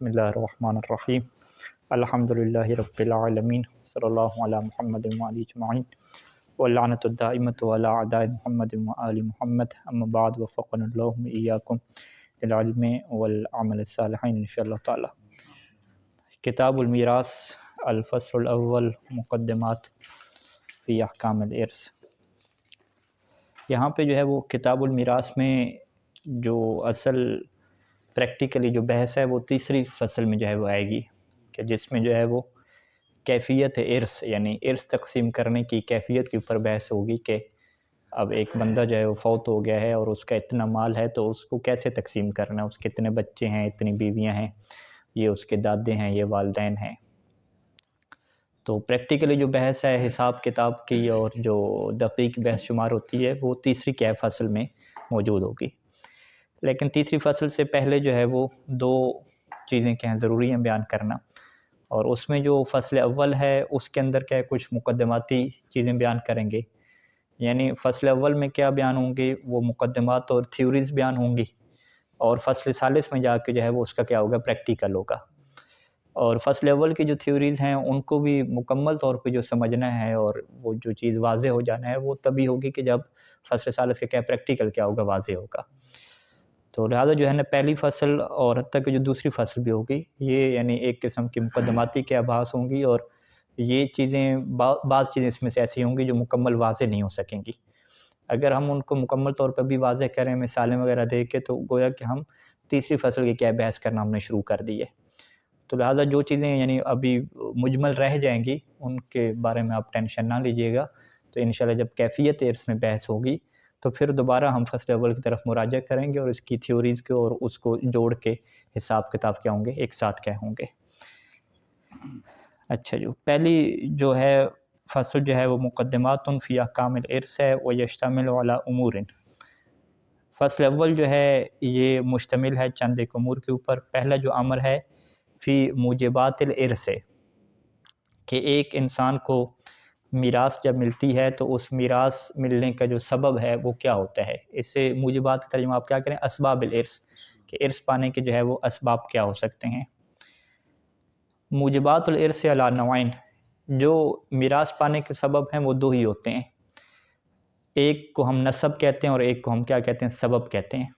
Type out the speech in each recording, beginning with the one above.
بسم اللہ الرحمن الرحیم الحمدللہ رب العالمین صلی اللہ علی محمد وعلی اجمعین واللعنۃ الدائمۃ علی اعداء محمد وآل محمد اما بعد وفقنا اللہ ایاکم العلم والعمل الصالحین انشاءاللہ تعالی۔ کتاب المیراث الفصل الاول مقدمات فی احکام الارث۔ یہاں پہ جو ہے وہ کتاب المیراث میں جو اصل پریکٹیکلی جو بحث ہے وہ تیسری فصل میں جو ہے وہ آئے گی، کہ جس میں جو ہے وہ کیفیت ارث یعنی ارث تقسیم کرنے کی کیفیت کے اوپر بحث ہوگی، کہ اب ایک بندہ جو ہے وہ فوت ہو گیا ہے اور اس کا اتنا مال ہے تو اس کو کیسے تقسیم کرنا ہے، اس کے اتنے بچے ہیں، اتنی بیویاں ہیں، یہ اس کے دادے ہیں، یہ والدین ہیں۔ تو پریکٹیکلی جو بحث ہے حساب کتاب کی اور جو دقیق بحث شمار ہوتی ہے وہ تیسری کیا فصل میں موجود ہوگی۔ لیکن تیسری فصل سے پہلے جو ہے وہ دو چیزیں کیا ہیں ضروری ہیں بیان کرنا، اور اس میں جو فصل اول ہے اس کے اندر کیا ہے کچھ مقدماتی چیزیں بیان کریں گے، یعنی فصل اول میں کیا بیان ہوں گے وہ مقدمات اور تھیوریز بیان ہوں گی، اور فصل ثالث میں جا کے جو ہے وہ اس کا کیا ہوگا پریکٹیکل ہوگا۔ اور فصل اول کی جو تھیوریز ہیں ان کو بھی مکمل طور پہ جو سمجھنا ہے اور وہ جو چیز واضح ہو جانا ہے وہ تبھی ہوگی کہ جب فصل ثالث کا کیا پریکٹیکل کیا ہوگا واضح ہوگا۔ تو لہٰذا جو ہے نا پہلی فصل اور حتیٰ کہ جو دوسری فصل بھی ہوگی یہ یعنی ایک قسم کی مقدماتی کے آبھاس ہوں گی، اور یہ چیزیں بعض چیزیں اس میں سے ایسی ہوں گی جو مکمل واضح نہیں ہو سکیں گی۔ اگر ہم ان کو مکمل طور پر بھی واضح کریں مثالیں وغیرہ دے کے تو گویا کہ ہم تیسری فصل کی کیا بحث کرنا ہم نے شروع کر دی ہے۔ تو لہٰذا جو چیزیں یعنی ابھی مجمل رہ جائیں گی ان کے بارے میں آپ ٹینشن نہ لیجئے گا، تو انشاءاللہ جب کیفیت ارث میں بحث ہوگی تو پھر دوبارہ ہم فصل اول کی طرف مراجعہ کریں گے اور اس کی تھیوریز کو اور اس کو جوڑ کے حساب کتاب کیا ہوں گے ایک ساتھ کیا ہوں گے۔ اچھا جو پہلی جو ہے فصل جو ہے وہ مقدمات فی احکام الارث ہے ویشتمل علی امور۔ فصل اول جو ہے یہ مشتمل ہے چند ایک امور کے اوپر۔ پہلا جو امر ہے فی موجبات الارث، کہ ایک انسان کو میراث جب ملتی ہے تو اس میراث ملنے کا جو سبب ہے وہ کیا ہوتا ہے۔ اس سے موجبات کا ترجمہ آپ کیا کریں اسباب الارث، کہ ارث پانے کے جو ہے وہ اسباب کیا ہو سکتے ہیں۔ موجبات الارث علی نوعین، جو میراث پانے کے سبب ہیں وہ دو ہی ہوتے ہیں، ایک کو ہم نسب کہتے ہیں اور ایک کو ہم کیا کہتے ہیں سبب کہتے ہیں۔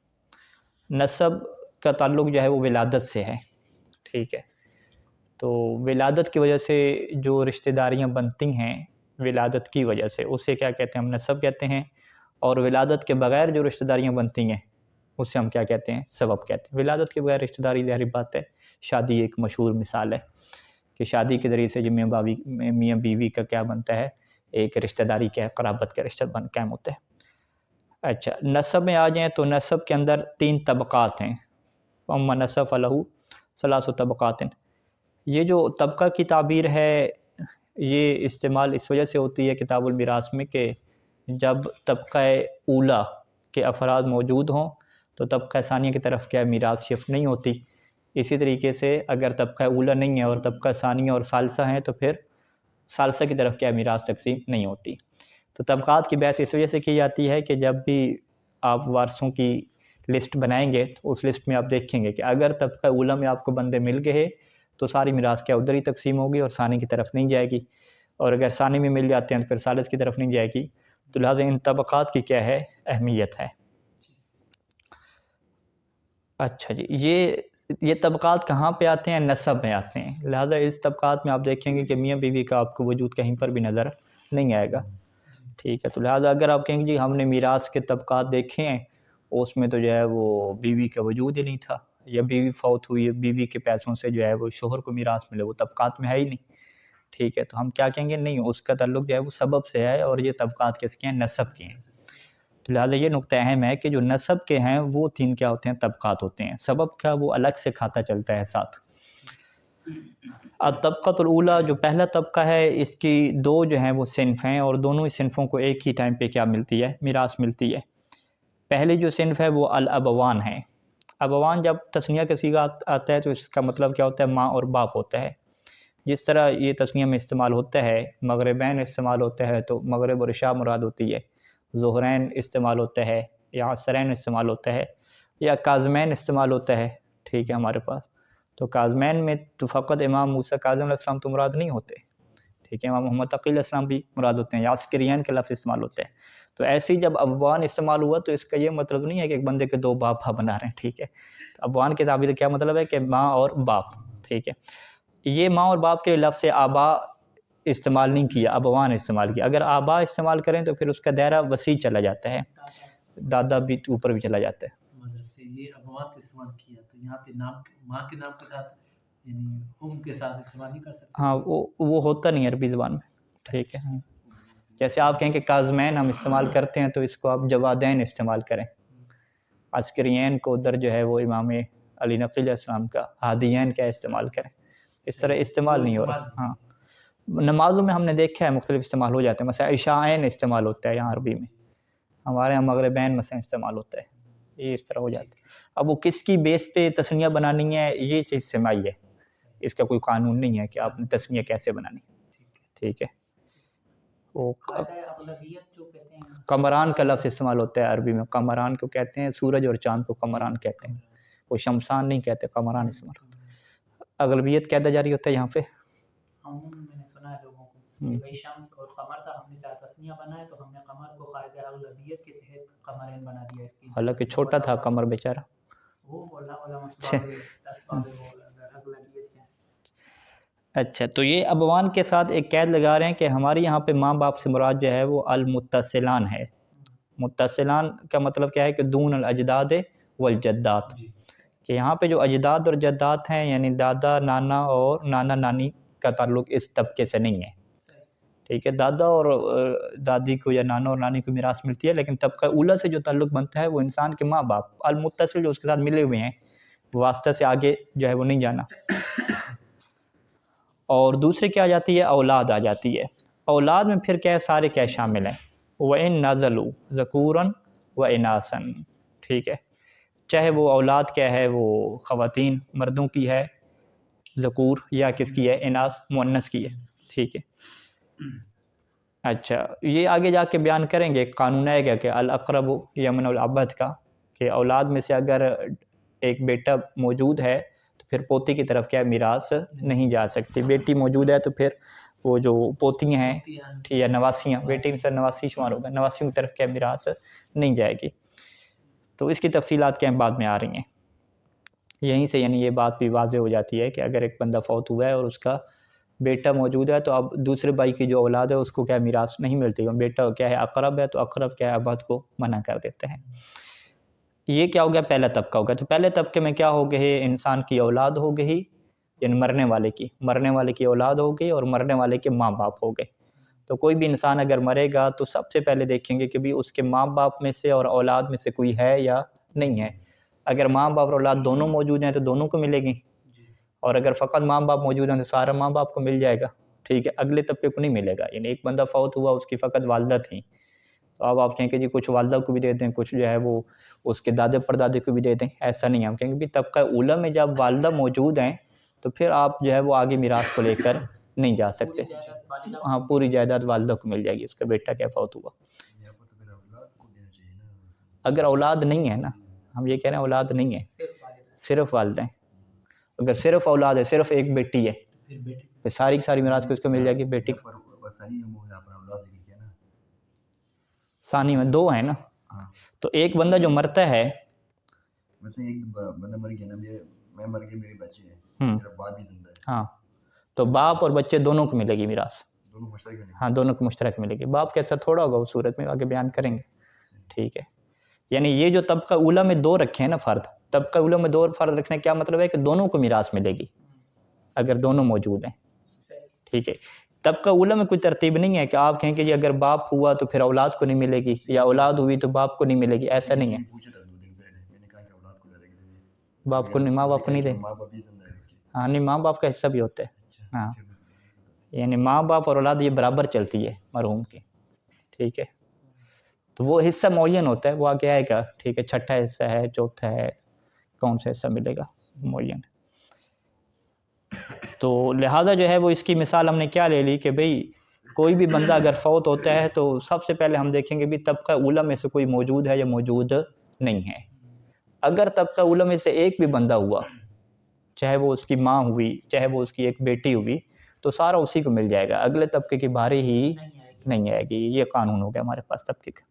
نسب کا تعلق جو ہے وہ ولادت سے ہے، ٹھیک ہے، تو ولادت کی وجہ سے جو رشتہ داریاں بنتی ہیں ولادت کی وجہ سے اسے کیا کہتے ہیں ہم نسب کہتے ہیں، اور ولادت کے بغیر جو رشتہ داریاں بنتی ہیں اسے ہم کیا کہتے ہیں سبب کہتے ہیں۔ ولادت کے بغیر رشتہ داری ظاہر بات ہے، شادی ایک مشہور مثال ہے کہ شادی کے ذریعے سے جو میاں بیوی کا کیا بنتا ہے ایک رشتہ داری کیا ہے قرابت کا رشتہ قائم ہوتا ہے۔ اچھا نسب میں آ جائیں تو نسب کے اندر تین طبقات ہیں، اما نسب فلہ ثلاث طبقات۔ یہ جو طبقہ کی تعبیر ہے یہ استعمال اس وجہ سے ہوتی ہے کتاب المیراث میں کہ جب طبقہ اولا کے افراد موجود ہوں تو طبقہ ثانیہ کی طرف کیا میراث شفٹ نہیں ہوتی، اسی طریقے سے اگر طبقہ اولا نہیں ہے اور طبقہ ثانیہ اور ثالثہ ہیں تو پھر ثالثہ کی طرف کیا میراث تقسیم نہیں ہوتی۔ تو طبقات کی بحث اس وجہ سے کی جاتی ہے کہ جب بھی آپ وارثوں کی لسٹ بنائیں گے تو اس لسٹ میں آپ دیکھیں گے کہ اگر طبقہ اولا میں آپ کو بندے مل گئے تو ساری میراث کیا ادھر ہی تقسیم ہوگی اور ثانی کی طرف نہیں جائے گی، اور اگر ثانی میں مل جاتے ہیں تو پھر ثالث کی طرف نہیں جائے گی۔ تو لہٰذا ان طبقات کی کیا ہے اہمیت ہے۔ اچھا جی یہ طبقات کہاں پہ آتے ہیں نسب میں آتے ہیں، لہٰذا اس طبقات میں آپ دیکھیں گے کہ میاں بیوی کا آپ کو وجود کہیں پر بھی نظر نہیں آئے گا، ٹھیک ہے۔ تو لہٰذا اگر آپ کہیں گے جی ہم نے میراث کے طبقات دیکھے ہیں اس میں تو جو ہے وہ بیوی کا وجود ہی نہیں تھا، یا بیوی فوت ہوئی ہے بیوی کے پیسوں سے جو ہے وہ شوہر کو میراث ملے وہ طبقات میں ہے ہی نہیں، ٹھیک ہے، تو ہم کیا کہیں گے نہیں اس کا تعلق جو ہے وہ سبب سے ہے، اور یہ طبقات کس کے ہیں نسب کے ہیں۔ تو لہٰذا یہ نقطہ اہم ہے کہ جو نسب کے ہیں وہ تین کیا ہوتے ہیں طبقات ہوتے ہیں، سبب کا وہ الگ سے کھاتا چلتا ہے ساتھ۔ الطبقۃ الاولیٰ جو پہلا طبقہ ہے اس کی دو جو ہیں وہ صنف ہیں، اور دونوں ہی صنفوں کو ایک ہی ٹائم پہ کیا ملتی ہے میراث ملتی ہے۔ پہلی جو صنف ہے وہ الابوان ہیں۔ ابوان جب تثنیہ کا صیغہ آتا ہے تو اس کا مطلب کیا ہوتا ہے ماں اور باپ ہوتا ہے، جس طرح یہ تثنیہ میں استعمال ہوتا ہے مغربین استعمال ہوتا ہے تو مغرب اور عشاء مراد ہوتی ہے، ظہرین استعمال ہوتا ہے یا عصرین استعمال ہوتا ہے یا کاظمین استعمال ہوتا ہے، ٹھیک ہے ہمارے پاس، تو کاظمین میں تو فقط امام موسیٰ کاظم علیہ السلام تو مراد نہیں ہوتے، ٹھیک ہے، امام محمد تقی علیہ السلام بھی مراد ہوتے ہیں، یا عسکرین کا لفظ استعمال ہوتا ہے۔ تو ایسے ہی جب ابوان استعمال ہوا تو اس کا یہ مطلب نہیں ہے کہ ایک بندے کے دو باپ بنا رہے ہیں، ٹھیک ہے۔ تو ابوان کے تعبیر کیا مطلب ہے کہ ماں اور باپ، ٹھیک ہے۔ یہ ماں اور باپ کے لفظ آبا استعمال نہیں کیا، ابوان استعمال کیا۔ اگر آبا استعمال کریں تو پھر اس کا دائرہ وسیع چلا جاتا ہے، دادا بھی اوپر بھی چلا جاتا ہے۔ یہ ابوان استعمال کیا تو یہاں پہ نام ماں کے نام کے ساتھ یعنی کے ساتھ استعمال نہیں کر سکتے؟ ہاں وہ ہوتا نہیں عربی زبان میں، ٹھیک ہے۔ جیسے آپ کہیں کہ کاظمین ہم استعمال کرتے ہیں تو اس کو آپ جوادین استعمال کریں، عسکرین کو ادھر جو ہے وہ امام علی نقی علیہ السلام کا ہادیین کا استعمال کریں، اس طرح استعمال نہیں ہو رہا۔ ہاں نمازوں میں ہم نے دیکھا ہے مختلف استعمال ہو جاتے ہیں، مثلا عشاءین استعمال ہوتا ہے یہاں عربی میں، ہمارے یہاں مغربین مثلا استعمال ہوتا ہے، یہ اس طرح ہو جاتا ہے۔ اب وہ کس کی بیس پہ تسنیہ بنانی ہے یہ چیز سمائی ہے، اس کا کوئی قانون نہیں ہے کہ آپ نے تسنیہ کیسے بنانی، ٹھیک ہے۔ وہ قمران کا لفظ استعمال ہوتا ہے عربی میں، قمران کو کہتے ہیں، سورج اور چاند کو قمران کہتے ہیں، وہ شمسان نہیں کہتے، قمران استعمال ہوتا ہے۔ اغلبیت قاعدہ جاری ہوتا ہے یہاں پہ، میں نے سنا ہے لوگوں کو کہ بھائی شمس اور قمر تھا، ہم نے چاہے تسنیہ بنائے تو ہم نے قمر کو قاعدہ اغلبیت کے تحت قمرین بنا دیا، اس کی حالانکہ چھوٹا تھا قمر بیچارہ۔ اچھا تو یہ ابوان کے ساتھ ایک قید لگا رہے ہیں کہ ہمارے یہاں پہ ماں باپ سے مراد جو ہے وہ المتصلان ہے۔ متصلان کا مطلب کیا ہے کہ دون الاجداد والجدات، کہ یہاں پہ جو اجداد اور جدات ہیں یعنی دادا نانا اور نانا نانی کا تعلق اس طبقے سے نہیں ہے، ٹھیک ہے۔ دادا اور دادی کو یا نانا اور نانی کو میراث ملتی ہے، لیکن طبقہ اولیٰ سے جو تعلق بنتا ہے وہ انسان کے ماں باپ، المتصل جو اس کے ساتھ ملے ہوئے ہیں، واسطہ سے آگے جو ہے وہ نہیں جانا۔ اور دوسرے کیا آ جاتی ہے؟ اولاد آ جاتی ہے۔ اولاد میں پھر کیا سارے کیا شامل ہیں؟ وَإِن نَزَلُوا ذَكُورًا وَإِنَاثًا، ٹھیک ہے، چاہے وہ اولاد کیا ہے وہ خواتین مردوں کی ہے، ذکور، یا کس کی ہے، اناث مؤنث کی ہے، ٹھیک ہے۔ اچھا یہ آگے جا کے بیان کریں گے، قانون آئے گا کہ الاقرب یمنع العبد کا، کہ اولاد میں سے اگر ایک بیٹا موجود ہے تو پھر پوتی کی طرف کیا میراث نہیں جا سکتی، بیٹی موجود ہے تو پھر وہ جو پوتیاں ہیں یا نواسیاں، بیٹی میں سے نواسی شمار ہوگا، نواسیوں کی طرف کیا میراث نہیں جائے گی۔ تو اس کی تفصیلات کیا بعد میں آ رہی ہیں، یہیں سے یعنی یہ بات بھی واضح ہو جاتی ہے کہ اگر ایک بندہ فوت ہوا ہے اور اس کا بیٹا موجود ہے تو اب دوسرے بھائی کی جو اولاد ہے اس کو کیا میراث نہیں ملتی، بیٹا کیا ہے اقرب ہے تو اقرب کیا ہے ابد کو منع کر دیتے ہیں۔ یہ کیا ہو گیا؟ پہلا طبقہ ہو گیا۔ تو پہلے طبقے میں کیا ہو گئے؟ انسان کی اولاد ہو گئی، یعنی مرنے والے کی اولاد ہو گئی، اور مرنے والے کے ماں باپ ہو گئے۔ تو کوئی بھی انسان اگر مرے گا تو سب سے پہلے دیکھیں گے کہ بھی اس کے ماں باپ میں سے اور اولاد میں سے کوئی ہے یا نہیں ہے۔ اگر ماں باپ اور اولاد دونوں موجود ہیں تو دونوں کو ملے گی، اور اگر فقط ماں باپ موجود ہیں تو سارا ماں باپ کو مل جائے گا، ٹھیک ہے۔ اگلے طبقے کو نہیں ملے گا، یعنی ایک بندہ فوت ہوا اس کی فقط والدہ تھیں، تو اب آپ کہیں کہ جی کچھ والدہ کو بھی دے دیں، کچھ جو ہے وہ اس کے دادے پردادے کو بھی دے دیں، ایسا نہیں ہے۔ ہم کہیں گے بھی طبقہ اولیٰ میں جب والدہ موجود ہیں تو پھر آپ جو ہے وہ آگے میراث کو لے کر نہیں جا سکتے، ہاں پوری جائیداد والدہ کو مل جائے گی، اس کا بیٹا کیا فوت ہوا۔ اگر اولاد نہیں ہے نا، ہم یہ کہہ رہے ہیں اولاد نہیں ہے، صرف والدہ ہیں۔ اگر صرف اولاد ہے، صرف ایک بیٹی ہے، پھر ساری کی ساری میراث کو اس کو مل جائے گی، بیٹی کو۔ ثانی میں دو ہیں نا، تو ایک بندہ جو مرتا ہے، ویسے ایک بندہ مر گیا نا، میں مر گیا، میرے بچے ہیں، میرا باپ بھی زندہ ہے، ہاں تو باپ اور بچے دونوں کو ملے گی میراث، دونوں مشترک ہیں، ہاں دونوں کو مشترک ملے گی۔ باپ کیسا تھوڑا ہوگا اس صورت میں آگے بیان کریں گے، ٹھیک ہے۔ یعنی یہ جو طبقہ اولیٰ میں دو رکھے ہیں نا فرد، طبقہ اولیٰ میں دو فرد رکھنے کا کیا مطلب ہے کہ دونوں کو میراث ملے گی اگر دونوں موجود ہیں، ٹھیک ہے۔ طبقہ اولیٰ میں کوئی ترتیب نہیں ہے کہ آپ کہیں کہ جی اگر باپ ہوا تو پھر اولاد کو نہیں ملے گی، یا اولاد ہوئی تو باپ کو نہیں ملے گی، ایسا نہیں ہے۔ باپ کو نہیں، ماں باپ کو نہیں دیں، ہاں نہیں ماں باپ کا حصہ بھی ہوتا ہے، ہاں یعنی ماں باپ اور اولاد یہ برابر چلتی ہے مرحوم کی، ٹھیک ہے۔ تو وہ حصہ معین ہوتا ہے، وہ آگے آئے گا، ٹھیک ہے، چھٹا حصہ ہے، چوتھا ہے، کون سا حصہ ملے گا، معین۔ تو لہٰذا جو ہے وہ اس کی مثال ہم نے کیا لے لی کہ بھئی کوئی بھی بندہ اگر فوت ہوتا ہے تو سب سے پہلے ہم دیکھیں گے بھی طبقہ اولیٰ میں سے کوئی موجود ہے یا موجود نہیں ہے۔ اگر طبقہ اولیٰ میں سے ایک بھی بندہ ہوا چاہے وہ اس کی ماں ہوئی, چاہے وہ اس کی ایک بیٹی ہوئی, تو سارا اسی کو مل جائے گا, اگلے طبقے کی باری ہی نہیں آئے گی. یہ قانون ہو گیا ہمارے پاس طبقے کا.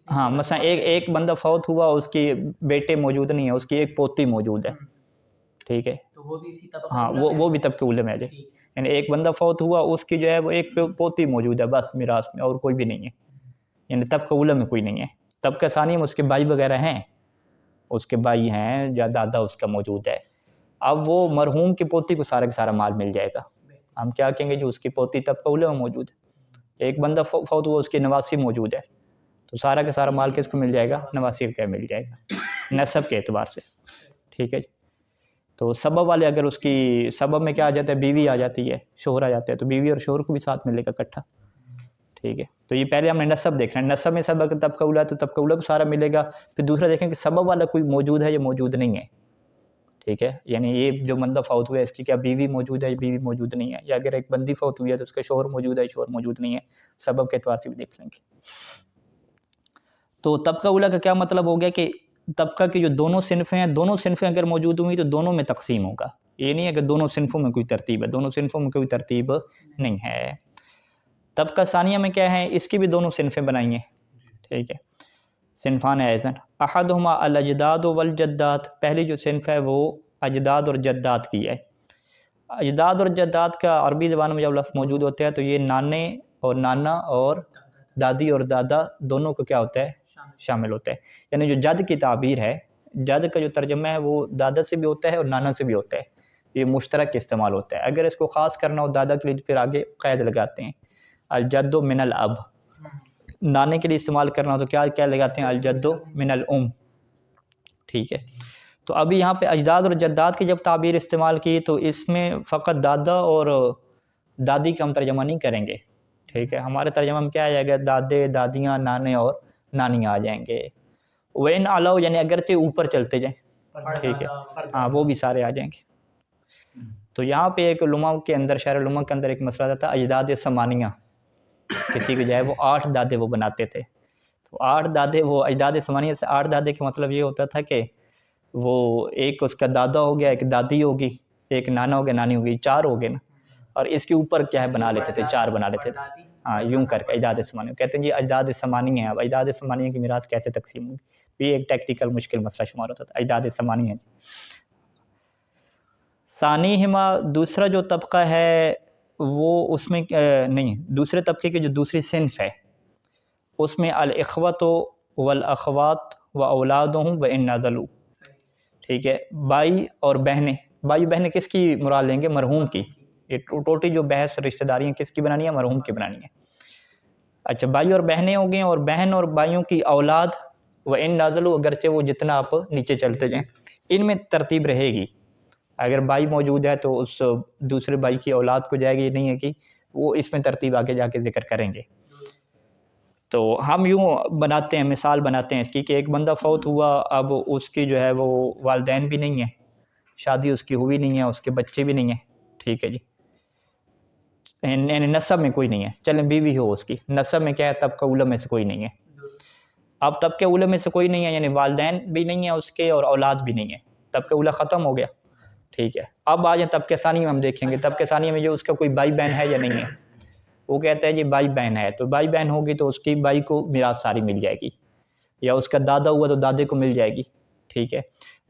ہاں مثلا ایک بندہ فوت ہوا, اس کی بیٹے موجود نہیں ہے, اس کی ایک پوتی موجود ہے, ٹھیک ہے, ہاں وہ بھی طبقے اولے میں آ جائے. یعنی ایک بندہ فوت ہوا, اس کی جو ہے وہ ایک پوتی موجود ہے بس میراث میں, اور کوئی بھی نہیں ہے, یعنی طبقہ اولی میں کوئی نہیں ہے. طبقہ ثانی میں اس کے بھائی وغیرہ ہیں, اس کے بھائی ہیں یا دادا اس کا موجود ہے. اب وہ مرحوم کی پوتی کو سارا کا سارا مال مل جائے گا. ہم کیا کہیں گے, جو اس کی پوتی طبقہ اولی میں موجود ہے. ایک بندہ فوت ہوا, اس کی نواسی موجود ہے, تو سارا کا سارا مال کس کو مل جائے گا, نواسی کا مل جائے گا نسب کے اعتبار سے, ٹھیک ہے جی. تو سبب والے اگر اس کی سبب میں کیا آ جاتا ہے, بیوی آ جاتی ہے, شوہر آ جاتے ہیں, تو بیوی اور شوہر کو بھی ساتھ ملے گا اکٹھا, ٹھیک ہے. تو یہ پہلے ہم نے نسب دیکھنا ہے, نسب میں سبب طبقہ اولی ہے تو طبقہ اولی کو سارا ملے گا. پھر دوسرا دیکھیں کہ سبب والا کوئی موجود ہے یا موجود نہیں ہے, ٹھیک ہے. یعنی یہ جو بندہ فوت ہوا ہے, اس کی کیا بیوی موجود ہے یا بیوی موجود نہیں ہے, یا اگر ایک بندی فوت ہوئی ہے تو اس کا شوہر موجود ہے, شوہر موجود نہیں ہے, سبب کے اعتبار سے بھی دیکھ لیں گے. تو طبقہ اولی کا کیا مطلب ہو گیا کہ طبقہ کی جو دونوں صنفیں ہیں, دونوں صنفیں اگر موجود ہوئی تو دونوں میں تقسیم ہوگا. یہ نہیں ہے کہ دونوں صنفوں میں کوئی ترتیب ہے, دونوں صنفوں میں کوئی ترتیب نہیں ہے. طبقہ ثانیہ میں کیا ہے, اس کی بھی دونوں صنفیں بنائی ہیں, ٹھیک ہے. صنفان ایزن احدہما الاجداد والجدات, پہلی جو صنف ہے وہ اجداد اور جدات کی ہے. اجداد اور جدات کا عربی زبان میں جب لفظ موجود ہوتا ہے تو یہ نانے اور نانا اور دادی اور دادا دونوں کو کیا ہوتا ہے, شامل ہوتا ہے. یعنی جو جد کی تعبیر ہے, جد کا جو ترجمہ ہے وہ دادا سے بھی ہوتا ہے اور نانا سے بھی ہوتا ہے, یہ مشترک استعمال ہوتا ہے. اگر اس کو خاص کرنا ہو دادا کے لیے پھر آگے قید لگاتے ہیں, الجد من الاب. نانے کے لیے استعمال کرنا ہو تو کیا لگاتے ہیں, الجد من الام, ٹھیک ہے. تو ابھی یہاں پہ اجداد اور جداد کی جب تعبیر استعمال کی تو اس میں فقط دادا اور دادی کا ہم ترجمہ نہیں کریں گے, ٹھیک ہے. ہمارے ترجمہ میں کیا آ جائے گا, دادے دادیاں نانے اور نانیاں آ جائیں گے. وین علاو یعنی اگرچہ اوپر چلتے جائیں, ٹھیک ہے, ہاں وہ بھی سارے آ جائیں گے. تو یہاں پہ ایک لمحہ کے اندر, شعر لمحہ کے اندر ایک مسئلہ تھا اجداد ثمانیہ, کسی کے جائے وہ 8 دادے وہ بناتے تھے. تو 8 دادے وہ اجداد ثمانیہ سے 8 دادے کا مطلب یہ ہوتا تھا کہ وہ ایک اس کا دادا ہو گیا, ایک دادی ہوگی, ایک نانا ہو گیا, نانی ہوگی, 4 ہو گئے نا, اور اس کے اوپر کیا ہے بنا لیتے تھے, 4 بنا لیتے تھے. ہاں یوں کر کے اجداد ثمانیہ کہتے ہیں جی, اجداد ثمانیہ ہیں. اب اجداد ثمانیہ کی میراث کیسے تقسیم ہوگی, یہ ایک ٹیکنیکل مشکل مسئلہ شمار ہوتا تھا. اجداد ثمانیہ جی. ثانیہما دوسرا جو طبقہ ہے وہ اس میں نہیں, دوسرے طبقے کی جو دوسری صنف ہے اس میں الاخوۃ والاخوات و اولادہم و ان نزلوا, ٹھیک ہے. بھائی اور بہنیں, بھائی بہنیں کس کی مراد لیں گے, مرحوم کی. یہ ٹوٹی جو بحث رشتہ داریاں کس کی بنانی ہے, مرحوم کی بنانی ہے. اچھا بھائی اور بہنیں ہو گئیں, اور بہن اور بھائیوں کی اولاد و ان نازلوا, اگرچہ وہ جتنا آپ نیچے چلتے جائیں, ان میں ترتیب رہے گی. اگر بھائی موجود ہے تو اس دوسرے بھائی کی اولاد کو جائے گی, یہ نہیں ہے کہ وہ اس میں ترتیب آگے جا کے ذکر کریں گے. تو ہم یوں بناتے ہیں, مثال بناتے ہیں اس کی کہ ایک بندہ فوت ہوا, اب اس کی جو ہے وہ والدین بھی نہیں ہیں, شادی اس کی ہوئی نہیں ہے, اس کے بچے بھی نہیں ہیں, ٹھیک ہے جی. یعنی نسب میں کوئی نہیں ہے, چلیں بیوی ہو اس کی, نسب میں کیا ہے, طبقہ اولی میں سے کوئی نہیں ہے. اب طبقہ اولی میں سے کوئی نہیں ہے, یعنی والدین بھی نہیں ہیں اس کے اور اولاد بھی نہیں ہے, طبقہ اولی ختم ہو گیا, ٹھیک ہے. اب آ جائیں طبقہ ثانی میں, ہم دیکھیں گے طبقہ ثانی میں جو اس کا کوئی بھائی بہن ہے یا نہیں ہے. وہ کہتا ہے جی بھائی بہن ہے, تو بھائی بہن ہوگی تو اس کی بھائی کو میراث ساری مل جائے گی, یا اس کا دادا ہوا تو دادے کو مل جائے گی, ٹھیک ہے.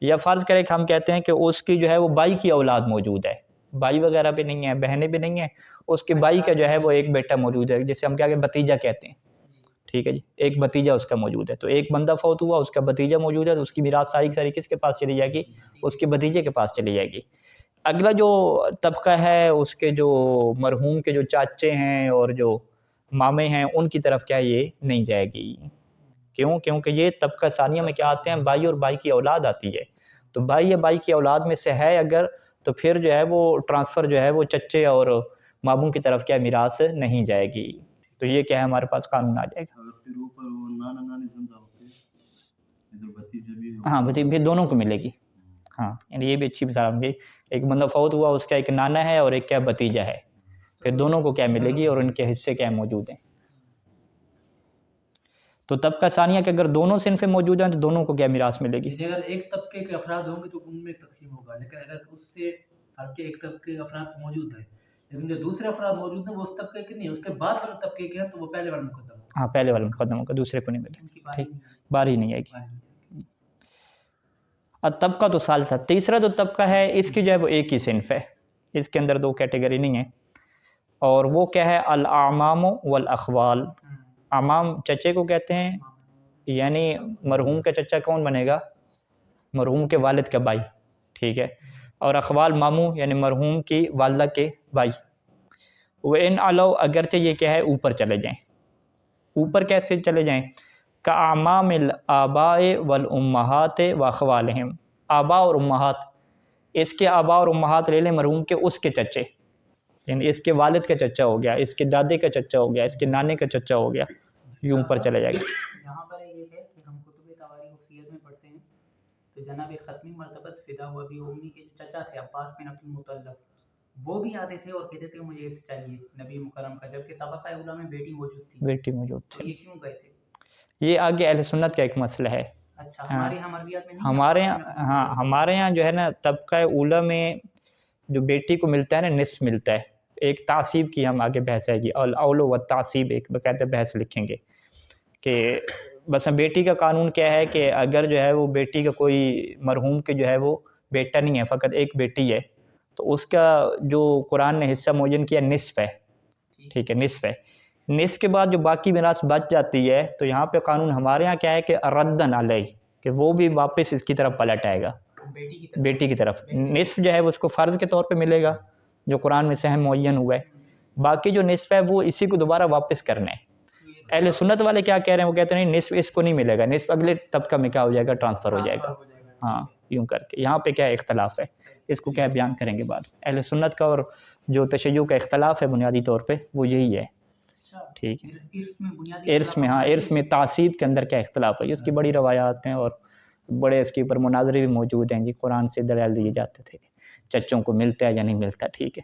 یا فرض کریں کہ ہم کہتے ہیں کہ اس کی جو ہے وہ بھائی کی اولاد موجود ہے, بھائی وغیرہ بھی نہیں ہے, بہنیں بھی نہیں ہیں, اس کے بھائی کا جو ہے وہ ایک بیٹا موجود ہے, جسے ہم کیا کہ بھتیجا کہتے ہیں, ٹھیک ہے جی. ایک بھتیجا اس کا موجود ہے, تو ایک بندہ فوت ہوا, اس کا بھتیجا موجود ہے, تو اس کی میراث ساری کی ساری کس کے پاس چلی جائے گی, اس کے بھتیجے کے پاس چلی جائے گی. اگلا جو طبقہ ہے اس کے جو مرحوم کے جو چاچے ہیں اور جو مامے ہیں, ان کی طرف کیا یہ نہیں جائے گی. کیوں, کیونکہ یہ طبقہ ثانیہ میں کیا آتے ہیں, بھائی اور بھائی کی اولاد آتی ہے. تو بھائی یا بھائی کی اولاد میں سے ہے اگر, تو پھر جو ہے وہ ٹرانسفر جو ہے وہ چچے اور ماموں کی طرف کیا میراث نہیں جائے گی. تو یہ کیا ہے ہمارے پاس قانون آ جائے گا. ہاں بھتیجے دونوں کو ملے گی. ہاں یعنی یہ بھی اچھی مثال ہوں گی, ایک بندہ فوت ہوا, اس کا ایک نانا ہے اور ایک کیا بھتیجا ہے, پھر دونوں کو کیا ملے گی اور ان کے حصے کیا موجود ہیں. تو طبقہ ثانیہ کہ اگر دونوں صنفیں موجود ہیں تو دونوں کو کیا میراث ملے گی؟ اگر ایک طبقے کے افراد ہوں گے تو ان میں تقسیم ہوگا، لیکن اگر اس سے فرض کے ایک طبقے کے افراد موجود ہیں لیکن جو دوسرے افراد موجود ہیں وہ اس طبقے کے نہیں، اس کے بعد والے طبقے کے ہیں تو وہ پہلے والا مقدم ہوگا. ہاں پہلے والا مقدم ہوگا، دوسرے کو نہیں ملے. ان کی باری ٹھیک، نہیں ہے. باری نہیں آئے گی. باری نہیں ہے. اب طبقہ تو ثالثہ، تیسرا جو طبقہ ہے اس کی جو ہے وہ ایک ہی صنف ہے، اس کے اندر دو کیٹیگری نہیں ہے، اور وہ کیا ہے؟ الاعمام والاخوال. عمام چچے کو کہتے ہیں، یعنی مرحوم کا چچا کون بنے گا؟ مرحوم کے والد کا بھائی، ٹھیک ہے. اور اخوال ماموں یعنی مرحوم کی والدہ کے بھائی. وَإِنْ عَلَوْا اگرچہ یہ کیا ہے اوپر چلے جائیں. اوپر کیسے چلے جائیں؟ كَأَعْمَامِ الْآبَاءِ وَالْأُمَّهَاتِ وَأَخْوَالِهِمْ. آبا اور امہات، اس کے آبا اور امہات لے لیں مرحوم کے اس کے چچے، یعنی اس کے والد کا چچا ہو گیا، اس کے دادے کا چچا ہو گیا، اس کے نانے کا چچا ہو گیا، یوں اوپر چلے جائے گا. یہاں پر یہ ہے کہ ہم کتب تواریخ و سیرت میں پڑھتے ہیں تو جناب ختمی مرتبت فدا و ابی امی کے جو چچا تھے عباس بن عبد المطلب، وہ بھی آتے تھے اور کہتے تھے مجھے اس چاہیے نبی مکرم کا، جبکہ طبقہ اولیٰ میں بیٹی موجود تھی. بیٹی موجود تو تھی. یہ کیوں گئے تھے؟ یہ آگے اہل سنت کا ایک مسئلہ ہے. اچھا، ہمارے یہاں مرویات میں نہیں. ہمارے یہاں جو ہے نا طبقہ اولیٰ میں جو بیٹی کو ملتا ہے نا نصف ملتا ہے. ایک تعصیب کی ہم آگے بحث آئے گی، الاولو و تعصیب ایک باقاعدہ بحث لکھیں گے کہ بس بیٹی کا قانون کیا ہے کہ اگر جو ہے وہ بیٹی کا کوئی مرحوم کے جو ہے وہ بیٹا نہیں ہے، فقط ایک بیٹی ہے، تو اس کا جو قرآن نے حصہ معین کیا نصف ہے. ٹھیک ہے، نصف ہے. نصف کے بعد جو باقی میراث بچ جاتی ہے تو یہاں پہ قانون ہمارے یہاں کیا ہے کہ ردن علیہ، کہ وہ بھی واپس اس کی طرف پلٹ آئے گا، بیٹی کی طرف. نصف جو ہے وہ اس کو فرض کے طور پہ ملے گا جو قرآن میں سہم معین ہوا ہے، باقی جو نصف ہے وہ اسی کو دوبارہ واپس کرنا ہے. اہل سنت والے کیا کہہ رہے ہیں؟ وہ کہتے ہیں نہیں، نصف اس کو نہیں ملے گا، نصف اگلے طبقہ میں کیا ہو جائے گا؟ ٹرانسفر ہو جائے گا. ہاں یوں کر کے یہاں پہ کیا اختلاف ہے، اس کو کیا بیان کریں گے بعد. اہل سنت کا اور جو تشیع کا اختلاف ہے بنیادی طور پہ وہ یہی ہے. ٹھیک ہے، ارث میں، ہاں ارث میں تعصیب کے اندر کیا اختلاف ہے، اس کی بڑی روایات ہیں اور بڑے اس کے اوپر مناظرے بھی موجود ہیں جی. قرآن سے دلائل دیے جاتے تھے چچوں کو ملتا ہے یا نہیں ملتا. ٹھیک ہے،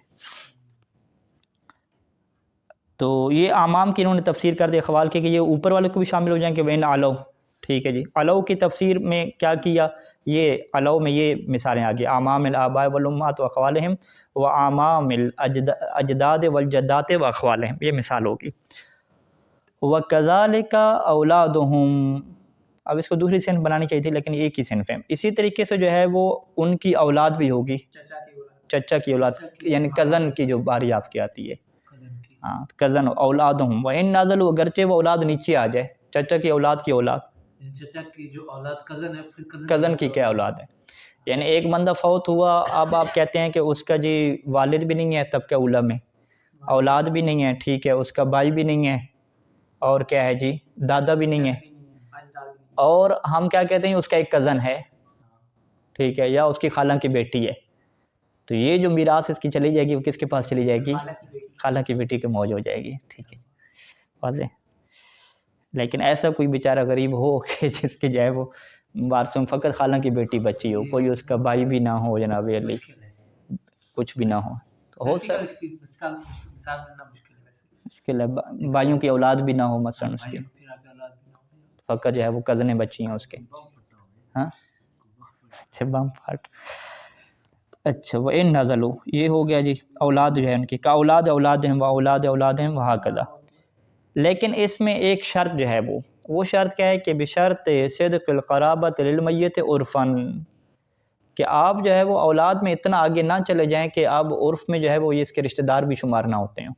تو یہ اعمام کی انہوں نے تفسیر کر دی اخوال کی کہ یہ اوپر والے کو بھی شامل ہو جائیں کہ وین علو. ٹھیک ہے جی، علو کی تفسیر میں کیا کیا؟ یہ علو میں یہ مثالیں آ گئی، اعمام الآباء والامہات واخوالہم و اعمام الاجداد والجدات واخوالہم، یہ مثال ہوگی. وَكَذَلِكَ أَوْلَادُهُمْ. اب اس کو دوسری صنف بنانی چاہیے تھی لیکن ایک ہی صنف ہے. اسی طریقے سے جو ہے وہ ان کی اولاد بھی ہوگی، چچا کی اولاد یعنی کزن کی جو باری آپ کی آتی ہے، ہاں کزن اولادہم. وَإِن نَازَلُوا اگرچہ وہ اولاد نیچے آ جائے، چچا کی اولاد کی اولاد، چچا کی جو اولاد کزن ہے، پھر کزن کی کیا اولاد ہے. یعنی ایک بندہ فوت ہوا، اب آپ کہتے ہیں کہ اس کا جی والد بھی نہیں ہے طبقہ اولیٰ میں، اولاد بھی نہیں ہے، ٹھیک ہے، اس کا بھائی بھی نہیں ہے، اور کیا ہے جی دادا بھی نہیں ہے، اور ہم کیا کہتے ہیں اس کا ایک کزن ہے، ٹھیک ہے، یا اس کی خالہ کی بیٹی ہے. تو یہ جو میراث اس کی چلی جائے گی وہ کس کے پاس چلی جائے گی؟ خالہ کی بیٹی کے موج ہو جائے گی. ٹھیک ہے، واضح. لیکن ایسا کوئی بیچارہ غریب ہو کہ جس کے جو ہے وہ وارثوں میں فقط خالہ کی بیٹی بچی ہو، کوئی اس کا بھائی بھی نہ ہو، جناب علی کچھ بھی نہ ہو، تو ہو سکتا مشکل ہے. بھائیوں کی اولاد بھی نہ ہو مثلا اس کی، فقط جو ہے وہ کزنیں بچی ہیں اس کے. ہاں اچھا، بم پھاٹ. اچھا، وَإِن نَازَلُوا یہ ہو گیا جی اولاد جو ہے ان کی، کا اولاد اولادہم و اولاد اولادہم وہکذا. لیکن اس میں ایک شرط جو ہے وہ شرط کیا ہے کہ بشرط صدق القرابۃ للمیت عرفاً، کہ آپ جو ہے وہ اولاد میں اتنا آگے نہ چلے جائیں کہ اب عرف میں جو ہے وہ یہ اس کے رشتہ دار بھی شمار نہ ہوتے ہیں.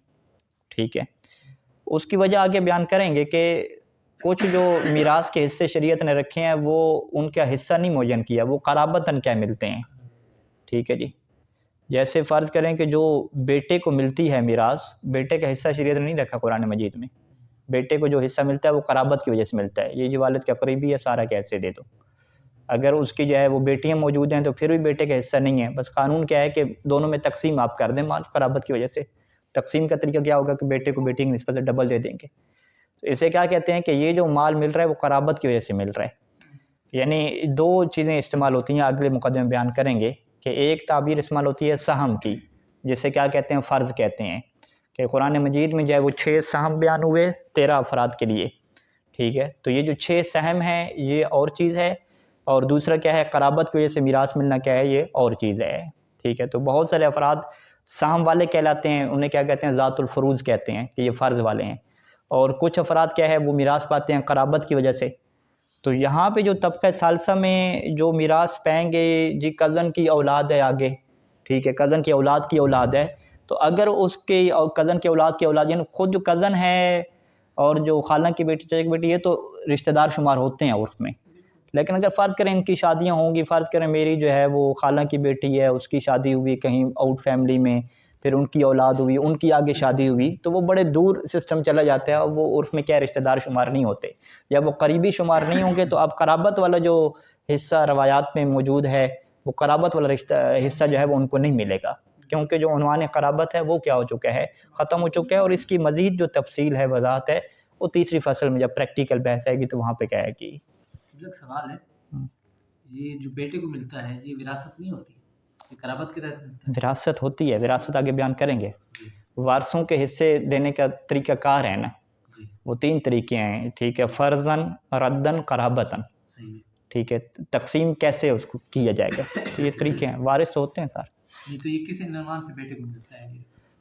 ٹھیک ہے، اس کی وجہ آگے بیان کریں گے کہ کچھ جو میراث کے حصے شریعت نے رکھے ہیں وہ ان کا حصہ نہیں معین کیا، وہ قرابتاً کیا ملتے ہیں. ٹھیک ہے جی، جیسے فرض کریں کہ جو بیٹے کو ملتی ہے میراث، بیٹے کا حصہ شریعت نے نہیں رکھا قرآن مجید میں. بیٹے کو جو حصہ ملتا ہے وہ قرابت کی وجہ سے ملتا ہے، یہ جو والد کا قریبی ہے سارا کیسے دے دو. اگر اس کی جو ہے وہ بیٹیاں موجود ہیں تو پھر بھی بیٹے کا حصہ نہیں ہے. بس قانون کیا ہے کہ دونوں میں تقسیم آپ کر دیں مال قرابت کی وجہ سے. تقسیم کا طریقہ کیا ہوگا کہ بیٹے کو بیٹی کی نسبت سے ڈبل دے دیں گے. تو اسے کیا کہتے ہیں کہ یہ جو مال مل رہا ہے وہ قرابت کی وجہ سے مل رہا ہے. یعنی دو چیزیں استعمال ہوتی ہیں، اگلے مقدمے میں بیان کریں گے کہ ایک تعبیر استعمال ہوتی ہے سہم کی، جسے کیا کہتے ہیں فرض کہتے ہیں، کہ قرآن مجید میں جو ہے وہ 6 سہم بیان ہوئے 13 افراد کے لیے. ٹھیک ہے، تو یہ جو 6 سہم ہیں یہ اور چیز ہے، اور دوسرا کیا ہے قرابت کی وجہ سے میراث ملنا کیا ہے یہ اور چیز ہے، ٹھیک ہے۔ تو بہت سارے افراد سہم والے کہلاتے ہیں، انہیں کیا کہتے ہیں ذات الفروض کہتے ہیں کہ یہ فرض والے ہیں، اور کچھ افراد کیا ہے وہ میراث پاتے ہیں قرابت کی وجہ سے۔ تو یہاں پہ جو طبقہ ثالثہ میں جو میراث پائیں گے جی کزن کی اولاد ہے آگے، ٹھیک ہے، کزن کی اولاد کی اولاد ہے، تو اگر اس کے کزن کی اولاد کی اولاد یعنی خود جو کزن ہے اور جو خالہ کی بیٹی چچا کی بیٹی یہ تو رشتہ دار شمار ہوتے ہیں عرف میں، لیکن اگر فرض کریں ان کی شادیاں ہوں گی، فرض کریں میری جو ہے وہ خالہ کی بیٹی ہے اس کی شادی ہوئی کہیں آؤٹ فیملی میں، پھر ان کی اولاد ہوئی، ان کی آگے شادی ہوئی، تو وہ بڑے دور سسٹم چلا جاتا ہے اور وہ عرف میں کیا رشتہ دار شمار نہیں ہوتے، یا وہ قریبی شمار نہیں ہوں گے، تو اب قرابت والا جو حصہ روایات میں موجود ہے وہ قرابت والا حصہ جو ہے وہ ان کو نہیں ملے گا، کیونکہ جو عنوان قرابت ہے وہ کیا ہو چکا ہے ختم ہو چکا ہے، اور اس کی مزید جو تفصیل ہے وضاحت ہے وہ تیسری فصل میں جب پریکٹیکل بحث آئے گی تو وہاں پہ کیا ہے کہ ایک سوال ہے، یہ جو بیٹے کو ملتا ہے یہ وراثت نہیں ہوتی، یہ قرابت کے تحت ملتا ہے؟ وراثت ہوتی ہے، وراثت آگے بیان کریں گے، وارثوں کے حصے دینے کا طریقہ کار ہے نا، وہ 3 طریقے ہیں، ٹھیک ہے، فرضاً، رداً، قرابتاً، ٹھیک ہے، تقسیم کیسے اس کو کیا جائے گا، تو یہ طریقے ہیں، وارث ہوتے ہیں سر، نہیں تو یہ کس عنوان سے بیٹے کو ملتا ہے؟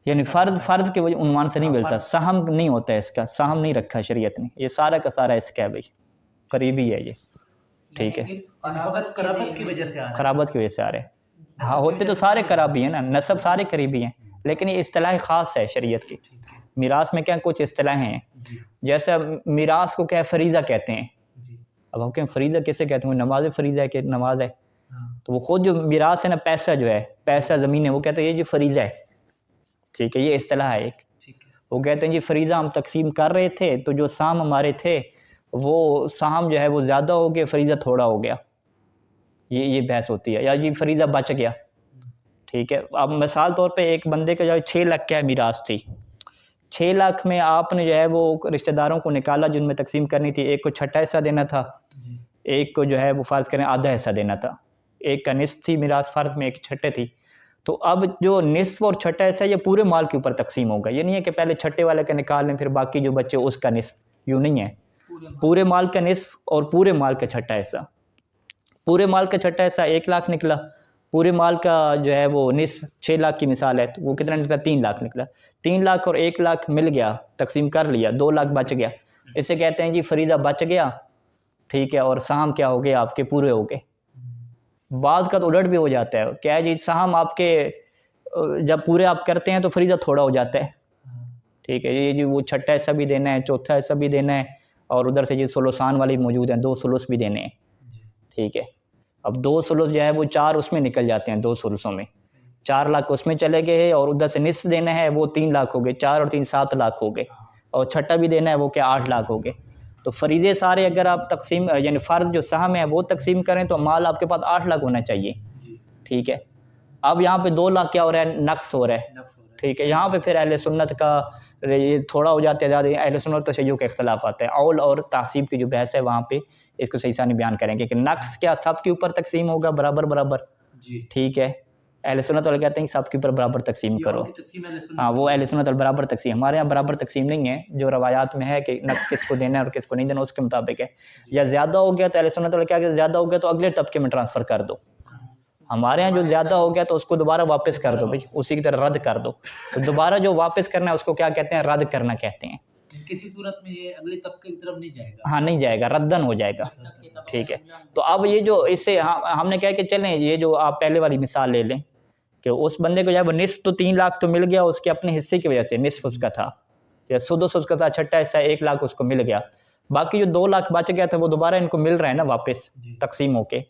یعنی فرض کے وجہ عنوان سے نہیں ملتا، سہم نہیں ہوتا ہے اس کا، سہم نہیں رکھا شریعت نے، یہ سارا کا سارا اس کا ہے بھائی، قریبی ہے یہ، ٹھیک ہے، فقط قرابت کی وجہ سے آ رہا ہے، قرابت کی وجہ سے آ رہے ہیں، ہاں ہوتے تو سارے قرابی ہیں نا، نسب سارے قریبی ہیں، لیکن یہ اصطلاح خاص ہے شریعت کی، میراث میں کیا کچھ اصطلاحیں ہیں، جیسے میراث کو کیا فریضہ کہتے ہیں، اب ہم کہیں فریضہ کیسے کہتے ہیں، نماز فریضہ ہے کہ نماز ہے، تو وہ خود جو میراث ہے نا پیسہ جو ہے، پیسہ زمین ہے، وہ کہتے ہیں یہ جو فریضہ ہے، ٹھیک ہے، یہ اصطلاح ہے ایک، وہ کہتے ہیں جی فریضہ ہم تقسیم کر رہے تھے تو جو سام ہمارے تھے وہ سام جو ہے وہ زیادہ ہو گیا، فریضہ تھوڑا ہو گیا، یہ بحث ہوتی ہے، یا جی فریضہ بچ گیا، ٹھیک ہے۔ اب مثال طور پہ ایک بندے کا جو ہے 6 لاکھ کیا میراث تھی، 6 لاکھ میں آپ نے جو ہے وہ رشتہ داروں کو نکالا جن میں تقسیم کرنی تھی، ایک کو چھٹا حصہ دینا تھا، ایک کو جو ہے وہ فرض کریں آدھا حصہ دینا تھا، ایک کا نصف تھی میراث فرض میں، ایک چھٹے تھی، تو اب جو نصف اور چھٹا حصہ یہ پورے مال کے اوپر تقسیم ہوگا، یہ نہیں ہے کہ پہلے چھٹے والے کا نکال لیں پھر باقی جو بچے اس کا نصف، یوں نہیں ہے، پورے مال کا نصف اور پورے مال کا چھٹا حصہ، پورے مال کا چھٹا حصہ 1 لاکھ نکلا، پورے مال کا جو ہے وہ نصف 6 لاکھ کی مثال ہے تو وہ کتنا نکلا، 3 لاکھ نکلا، 3 لاکھ اور 1 لاکھ مل گیا، تقسیم کر لیا، 2 لاکھ بچ گیا، اسے کہتے ہیں جی فریضہ بچ گیا، ٹھیک ہے، اور سہم کیا ہو گئے آپ کے پورے ہو گئے۔ بعض کا تو الٹ بھی ہو جاتا ہے، کیا ہے جی سہم آپ کے جب پورے آپ کرتے ہیں تو فریضہ تھوڑا ہو جاتا ہے، ٹھیک ہے، یہ جی وہ چھٹا حصہ بھی دینا ہے، چوتھا حصہ بھی دینا ہے، اور ادھر سے جی ثلثان والی موجود ہیں، 2 ثلث بھی دینے ہیں، ٹھیک ہے، اب 2 ثلث جو ہے وہ 4 اس میں نکل جاتے ہیں، 2 ثلثوں میں 4 لاکھ اس میں چلے گئے، اور ادھر سے نصف دینا ہے وہ 3 لاکھ ہو گئے، 4 اور 3 7 لاکھ ہو گئے، اور چھٹا بھی دینا ہے وہ کیا 8 لاکھ ہو گئے، تو فریضے سارے اگر آپ تقسیم یعنی فرض جو سہم ہے وہ تقسیم کریں تو مال آپ کے پاس 8 لاکھ ہونا چاہیے، ٹھیک ہے، اب یہاں پہ 2 لاکھ کیا ہو رہا ہے، نقص ہو رہا ہے، ٹھیک ہے، یہاں پہ پھر اہل سنت کا یہ تھوڑا ہو جاتا ہے زیادہ، اہل سنت تشیع کا اختلاف آتا ہے، اول اور تعصیب کی جو بحث ہے وہاں پہ اس کو صحیح سانی بیان کریں گے کہ نقص کیا سب کے اوپر تقسیم ہوگا برابر برابر، ٹھیک ہے، اہل سنت والے کہتے ہیں سب کے اوپر برابر تقسیم کرو، ہاں وہ اہل سنت والے برابر تقسیم، ہمارے یہاں برابر تقسیم نہیں ہے، جو روایات میں ہے کہ نقص کس کو دینا ہے اور کس کو نہیں دینا اس کے مطابق ہے، یا زیادہ ہو گیا تو اہل سنت والے کیا کہ زیادہ ہو گیا تو اگلے طبقے میں ٹرانسفر کر دو، ہمارے ہاں جو زیادہ ہو گیا تو اس کو دوبارہ واپس کر دو بھائی، اسی کی طرح رد کر دو، تو دوبارہ جو واپس کرنا ہے اس کو کیا کہتے ہیں، رد کرنا کہتے ہیں، کسی صورت میں یہ اگلے طبقے کی طرف نہیں جائے گا، ہاں نہیں جائے گا، ردن ہو جائے گا، ٹھیک ہے، تو اب یہ جو اس سے ہم نے کہا کہ چلیں یہ جو آپ پہلے والی مثال لے لیں کہ اس بندے کو جو ہے وہ نصف تو 3 لاکھ تو مل گیا اس کے اپنے حصے کی وجہ سے، نصف اس کا تھا یا سدس اس کا تھا، چھٹا حصہ 1 لاکھ اس کو مل گیا، باقی جو 2 لاکھ بچ گیا تھا وہ دوبارہ ان کو مل رہا ہے نا واپس تقسیم ہو کے،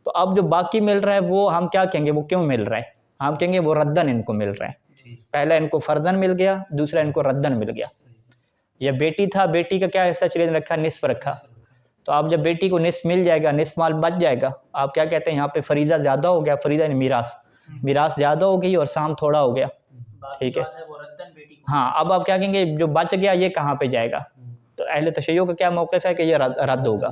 تو اب جو باقی مل رہا ہے وہ ہم کیا کہیں گے، وہ کیوں مل رہا ہے، ہم کہیں گے وہ ردن ان کو مل رہا ہے، پہلا ان کو فرضاً مل گیا، دوسرا ان کو ردن مل گیا، یا بیٹی تھا، بیٹی کا کیا حصہ چلیے رکھا، نصف رکھا، تو اب جب بیٹی کو نصف مل جائے گا، نصف مال بچ جائے گا، آپ کیا کہتے ہیں یہاں پہ فریضہ زیادہ ہو گیا، فریضہ میراث زیادہ ہو گئی اور سام تھوڑا ہو گیا، ٹھیک ہے، ہاں اب آپ کیا کہیں گے جو بچ گیا یہ کہاں پہ جائے گا، تو اہل تشیع کا کیا موقف ہے کہ یہ رد ہوگا،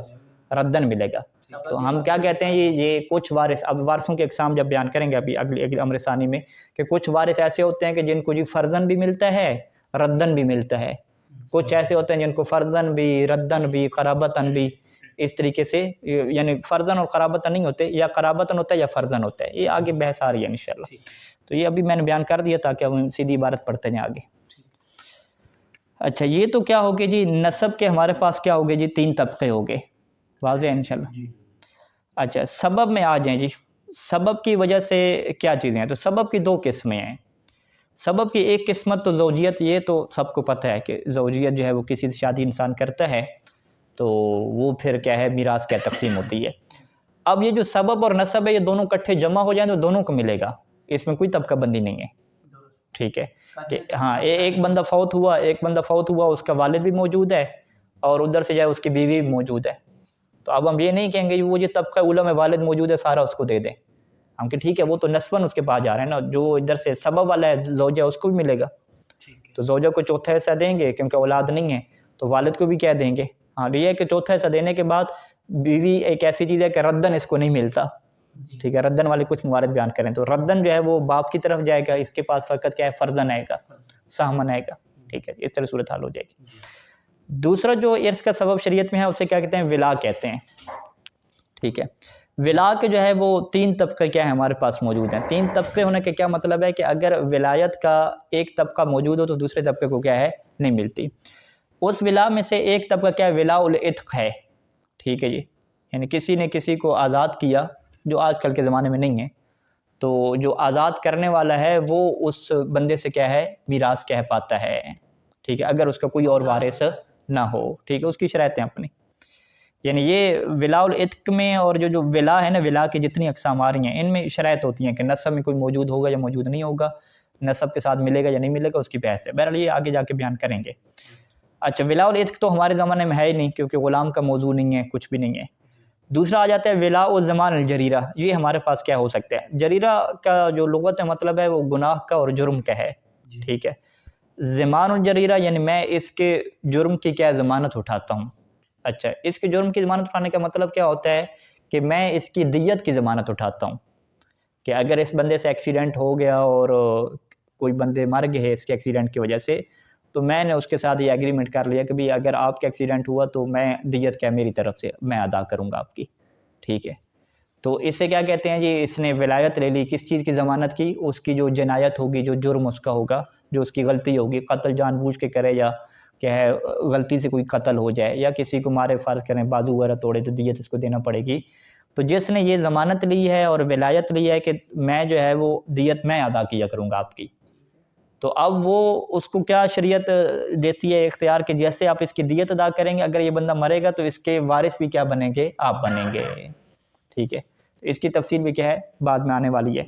ردن ملے گا، تو ہم کیا کہتے ہیں یہ کچھ وارث، اب وارثوں کے اقسام جب بیان کریں گے ابھی اگلی امر ثانی میں، کہ کچھ وارث ایسے ہوتے ہیں کہ جن کو جی فرضاً بھی ملتا ہے ردن بھی ملتا ہے، کچھ ایسے ہوتے ہیں جن کو فرزن بھی ردن بھی قرابتن بھی اس طریقے سے، یعنی فرزن اور قرابتن نہیں ہوتے، یا قرابتن ہوتا ہے یا فرزن ہوتا ہے، یہ آگے بحث آ رہی ہے انشاءاللہ۔ تو یہ ابھی میں نے بیان کر دیا تاکہ ہم سیدھی عبارت پڑھتے جائیں آگے۔ اچھا یہ تو کیا ہوگے جی نسب کے ہمارے پاس کیا ہوگے جی 3 طبقے ہوگے، واضح ہے انشاءاللہ۔ اچھا سبب میں آ جائیں جی، سبب کی وجہ سے کیا چیزیں ہیں؟ تو سبب کی 2 قسمیں ہیں۔ سبب کی ایک قسمت تو زوجیت، یہ تو سب کو پتہ ہے کہ زوجیت جو ہے وہ کسی سے شادی انسان کرتا ہے تو وہ پھر کیا ہے میراث کیا تقسیم ہوتی ہے۔ اب یہ جو سبب اور نسب ہے یہ دونوں کٹھے جمع ہو جائیں تو دونوں کو ملے گا، اس میں کوئی طبقہ بندی نہیں ہے، ٹھیک ہے کہ ہاں ایک بندہ فوت ہوا اس کا والد بھی موجود ہے اور ادھر سے جائے اس کی بیوی بھی موجود ہے، تو اب ہم یہ نہیں کہیں گے وہ جو طبقہ اولا میں والد موجود ہے سارا اس کو دے دیں ہم، کہ ٹھیک ہے وہ تو نسباً اس کے پاس جا رہے ہیں نا، جو ادھر سے سبب والا ہے زوجہ اس کو بھی ملے گا، تو زوجہ کو چوتھا حصہ دیں گے کیونکہ اولاد نہیں ہے، تو والد کو بھی کیا دیں گے، ہاں یہ ہے کہ چوتھا حصہ دینے کے بعد بیوی ایک ایسی چیز ہے کہ ردن اس کو نہیں ملتا، ٹھیک ہے، ردن والے کچھ موارد بیان کریں تو ردن جو ہے وہ باپ کی طرف جائے گا، اس کے پاس فقط کیا ہے فرزن آئے گا، سہمن آئے گا، ٹھیک ہے، اس طرح صورتحال ہو جائے گی۔ دوسرا جو ارث کا سبب شریعت میں ہے اسے کیا کہتے ہیں ولا کہتے ہیں، ٹھیک ہے۔ ولا کے جو ہے وہ 3 طبقے کیا ہیں ہمارے پاس موجود ہیں۔ 3 طبقے ہونے کے کیا مطلب ہے کہ اگر ولایت کا ایک طبقہ موجود ہو تو دوسرے طبقے کو کیا ہے نہیں ملتی۔ اس ولا میں سے ایک طبقہ کیا ہے ولا العتق ہے، ٹھیک ہے جی، یعنی کسی نے کسی کو آزاد کیا جو آج کل کے زمانے میں نہیں ہے، تو جو آزاد کرنے والا ہے وہ اس بندے سے کیا ہے میراث کیا ہے پاتا ہے، ٹھیک ہے، اگر اس کا کوئی اور وارث نہ ہو، ٹھیک ہے، اس کی شرائطیں اپنی، یعنی یہ ولا العتق میں اور جو ولا ہے نا، ولا کی جتنی اقسام آ رہی ہیں ان میں شرائط ہوتی ہیں کہ نسب میں کوئی موجود ہوگا یا موجود نہیں ہوگا، نسب کے ساتھ ملے گا یا نہیں ملے گا، اس کی بحث ہے، بہرحال یہ آگے جا کے بیان کریں گے۔ اچھا ولا العتق تو ہمارے زمانے میں ہے ہی نہیں کیونکہ غلام کا موضوع نہیں ہے، کچھ بھی نہیں ہے۔ دوسرا آ جاتا ہے ولا الزمان الجریرہ، یہ ہمارے پاس کیا ہو سکتا ہے، جریرہ کا جو لغت مطلب ہے وہ گناہ کا اور جرم کا ہے، ٹھیک ہے۔ زمان الجریرہ یعنی میں اس کے جرم کی کیا ضمانت اٹھاتا ہوں۔ اچھا اس کے جرم کی ضمانت اٹھانے کا مطلب کیا ہوتا ہے کہ میں اس کی دیت کی ضمانت اٹھاتا ہوں، کہ اگر اس بندے سے ایکسیڈنٹ ہو گیا اور کوئی بندے مر گئے اس کے ایکسیڈنٹ کی وجہ سے، تو میں نے اس کے ساتھ یہ ایگریمنٹ کر لیا کہ بھی اگر آپ کا ایکسیڈنٹ ہوا تو میں دیت کیا میری طرف سے میں ادا کروں گا آپ کی، ٹھیک ہے۔ تو اس سے کیا کہتے ہیں جی اس نے ولایت لے لی، کس چیز کی ضمانت کی، اس کی جو جنایت ہوگی، جو جرم اس کا ہوگا، جو اس کی غلطی ہوگی، قتل جان بوجھ کے کرے یا کیا ہے غلطی سے کوئی قتل ہو جائے یا کسی کو مارے فرض کریں بازو وغیرہ توڑے تو دیت اس کو دینا پڑے گی، تو جس نے یہ ضمانت لی ہے اور ولایت لی ہے کہ میں جو ہے وہ دیت میں ادا کیا کروں گا آپ کی، تو اب وہ اس کو کیا شریعت دیتی ہے اختیار کہ جیسے آپ اس کی دیت ادا کریں گے، اگر یہ بندہ مرے گا تو اس کے وارث بھی کیا بنیں گے، آپ بنیں گے، ٹھیک ہے، اس کی تفصیل بھی کیا ہے بعد میں آنے والی ہے۔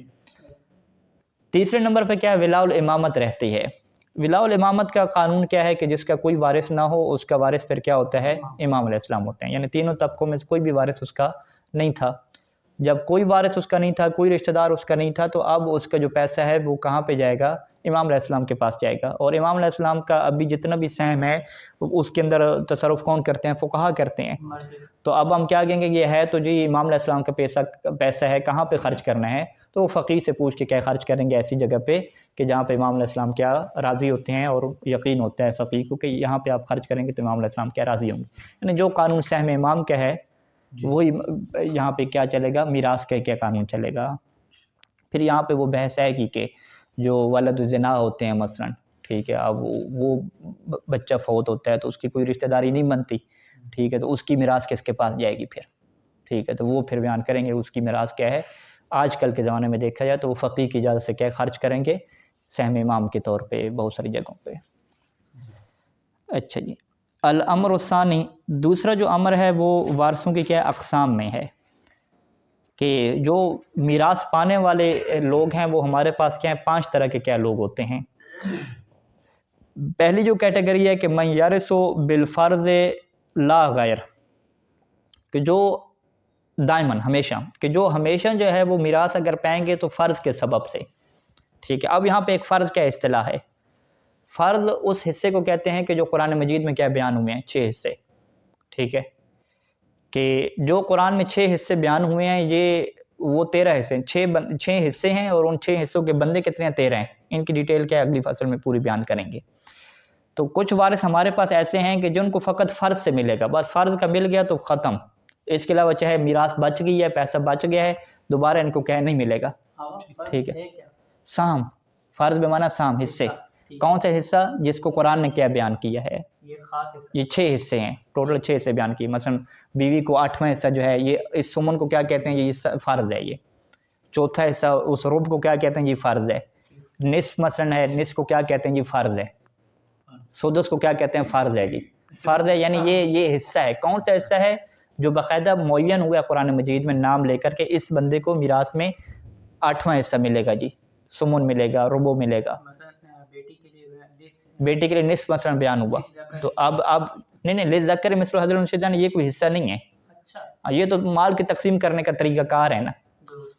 تیسرے نمبر پہ کیا ہے ولا الامامت رہتی ہے۔ ولا الامامت کا قانون کیا ہے کہ جس کا کوئی وارث نہ ہو اس کا وارث پھر کیا ہوتا ہے امام علیہ السلام ہوتے ہیں، یعنی تینوں طبقوں میں کوئی بھی وارث اس کا نہیں تھا، جب کوئی وارث اس کا نہیں تھا، کوئی رشتہ دار اس کا نہیں تھا، تو اب اس کا جو پیسہ ہے وہ کہاں پہ جائے گا، امام علیہ السلام کے پاس جائے گا، اور امام علیہ السلام کا ابھی جتنا بھی سہم ہے اس کے اندر تصرف کون کرتے ہیں، فقہا کرتے ہیں، تو اب ہم کیا کہیں گے یہ ہے تو جی امام علیہ السلام کا پیسہ ہے، کہاں پہ خرچ کرنا ہے، تو وہ فقیہ سے پوچھ کے کیا خرچ کریں گے ایسی جگہ پہ کہ جہاں پہ امام علیہ السلام کیا راضی ہوتے ہیں، اور یقین ہوتا ہے فقیہ کو کہ یہاں پہ آپ خرچ کریں گے تو امام علیہ السلام کیا راضی ہوں گے، یعنی جو قانون سہم امام کا ہے وہی یہاں پہ کیا چلے گا، میراث کا کیا قانون چلے گا۔ پھر یہاں پہ وہ بحث ہے کہ جو ولد الزنا ہوتے ہیں مثلا، ٹھیک ہے، اب وہ بچہ فوت ہوتا ہے تو اس کی کوئی رشتہ داری نہیں بنتی، ٹھیک ہے، تو اس کی میراث کس کے پاس جائے گی پھر، ٹھیک ہے، تو وہ پھر بیان کریں گے اس کی میراث کیا ہے۔ آج کل کے زمانے میں دیکھا جائے تو وہ فقیہ کی اجازت سے کیا خرچ کریں گے سہم امام کے طور پہ بہت ساری جگہوں پہ۔ اچھا جی، الامر الثانی، دوسرا جو امر ہے وہ وارثوں کی کیا اقسام میں ہے، کہ جو میراث پانے والے لوگ ہیں وہ ہمارے پاس کیا ہیں 5 طرح کے کیا لوگ ہوتے ہیں۔ پہلی جو کیٹیگری ہے کہ من یرث بالفرض لا غیر، کہ جو دائماً ہمیشہ، کہ جو ہمیشہ جو ہے وہ میراث اگر پائیں گے تو فرض کے سبب سے، ٹھیک ہے۔ اب یہاں پہ ایک فرض کیا اصطلاح ہے، فرض اس حصے کو کہتے ہیں کہ جو قرآن مجید میں کیا بیان ہوئے ہیں 6 حصے، ٹھیک ہے، کہ جو قرآن میں 6 حصے بیان ہوئے ہیں یہ وہ 13 حصے ہیں، 6 حصے ہیں، اور ان 6 حصوں کے بندے کتنے ہیں 13 ہیں، ان کی ڈیٹیل کیا ہے اگلی فصل میں پوری بیان کریں گے۔ تو کچھ وارث ہمارے پاس ایسے ہیں کہ جن کو فقط فرض سے ملے گا، بس فرض کا مل گیا تو ختم، اس کے علاوہ چاہے میراث بچ گئی ہے، پیسہ بچ گیا ہے، دوبارہ ان کو کہہ نہیں ملے گا. ٹھیک ہے. سام، فرض بمعنی سام، حصے. کون سا حصہ؟ جس کو قرآن نے کیا بیان کیا ہے، یہ 6 حصے ہیں، ٹوٹل 6 حصے بیان کیے. مثلا بیوی کو 8واں حصہ جو ہے، یہ اس سمن کو کیا کہتے ہیں، یہ فرض ہے. یہ چوتھا حصہ اس رب کو کیا کہتے ہیں، یہ فرض ہے. نصف مثلا ہے، نصف کو کیا کہتے ہیں، یہ فرض ہے. سدس کو کیا کہتے ہیں، فرض ہے. جی فرض ہے، یعنی یہ حصہ ہے. کون سا حصہ ہے؟ جو باقاعدہ معین ہوا ہے قرآن مجید میں نام لے کر کے، اس بندے کو میراث میں 8واں حصہ ملے گا. جی سمن ملے گا، ربو ملے گا. بیٹی کے لیے نصف مثلا بیان ہوا، تو اب نہیں للذکر مثل حظ الانثیین، یہ کوئی حصہ نہیں ہے. یہ تو مال کی تقسیم کرنے کا طریقہ کار ہے نا.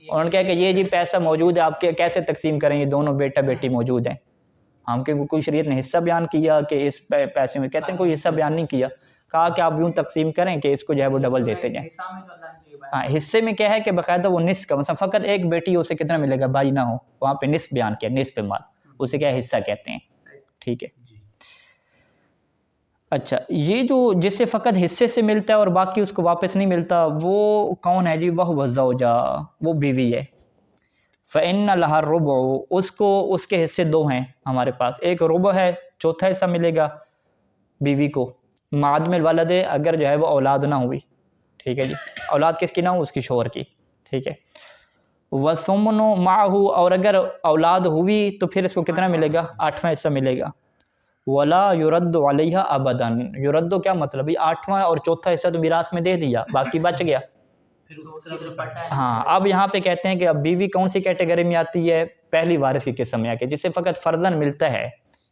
انہوں نے کہا کہ یہ جی پیسہ موجود ہے، آپ کے کیسے تقسیم کریں، یہ دونوں بیٹا بیٹی موجود ہیں. ہم کہ کوئی شریعت نے حصہ بیان کیا کہ اس پیسے میں، کہتے ہیں کوئی حصہ بیان نہیں کیا، کہا کہ آپ یوں تقسیم کریں کہ اس کو جو ہے وہ ڈبل دیتے جائیں. ہاں حصے میں کیا ہے کہ باقاعدہ وہ نصف کا، مثلا فقط ایک بیٹی، اسے کتنا ملے گا، بھائی نہ ہو، وہاں پہ نصف بیان کیا، نصف مال، اسے کیا حصہ کہتے ہیں. ٹھیک ہے. اچھا، یہ جو جس سے فقط حصے سے ملتا ہے اور باقی اس کو واپس نہیں ملتا، وہ کون ہے جی؟ وہ زوجہ، وہ بیوی ہے. فَإِنَّ لَهَا الرُّبُعُ، اس کو اس کے حصے 2 ہیں ہمارے پاس. ایک ربع ہے، چوتھا حصہ ملے گا بیوی کو، مع عدم الولد، اگر جو ہے وہ اولاد نہ ہوئی. ٹھیک ہے جی، اولاد کس کی نہ ہو؟ اس کی شوہر کی. ٹھیک ہے. وَالثُّمْنُ مَعَهُ، اور اگر اولاد ہوئی تو پھر اس کو کتنا ملے گا؟ 8واں حصہ ملے گا. وَلَا يُرَدُّ عَلَيْهَا أَبَدًا، يُرَدُّ کیا مطلب؟ یہ 8واں اور چوتھا حصہ تو میراث میں دے دیا، باقی بچ گیا. ہاں اب یہاں پہ کہتے ہیں کہ اب بیوی کون سی کیٹیگری میں آتی ہے؟ پہلی وارث کی قسم میں آ کے، جسے فقط فرضاً ملتا ہے،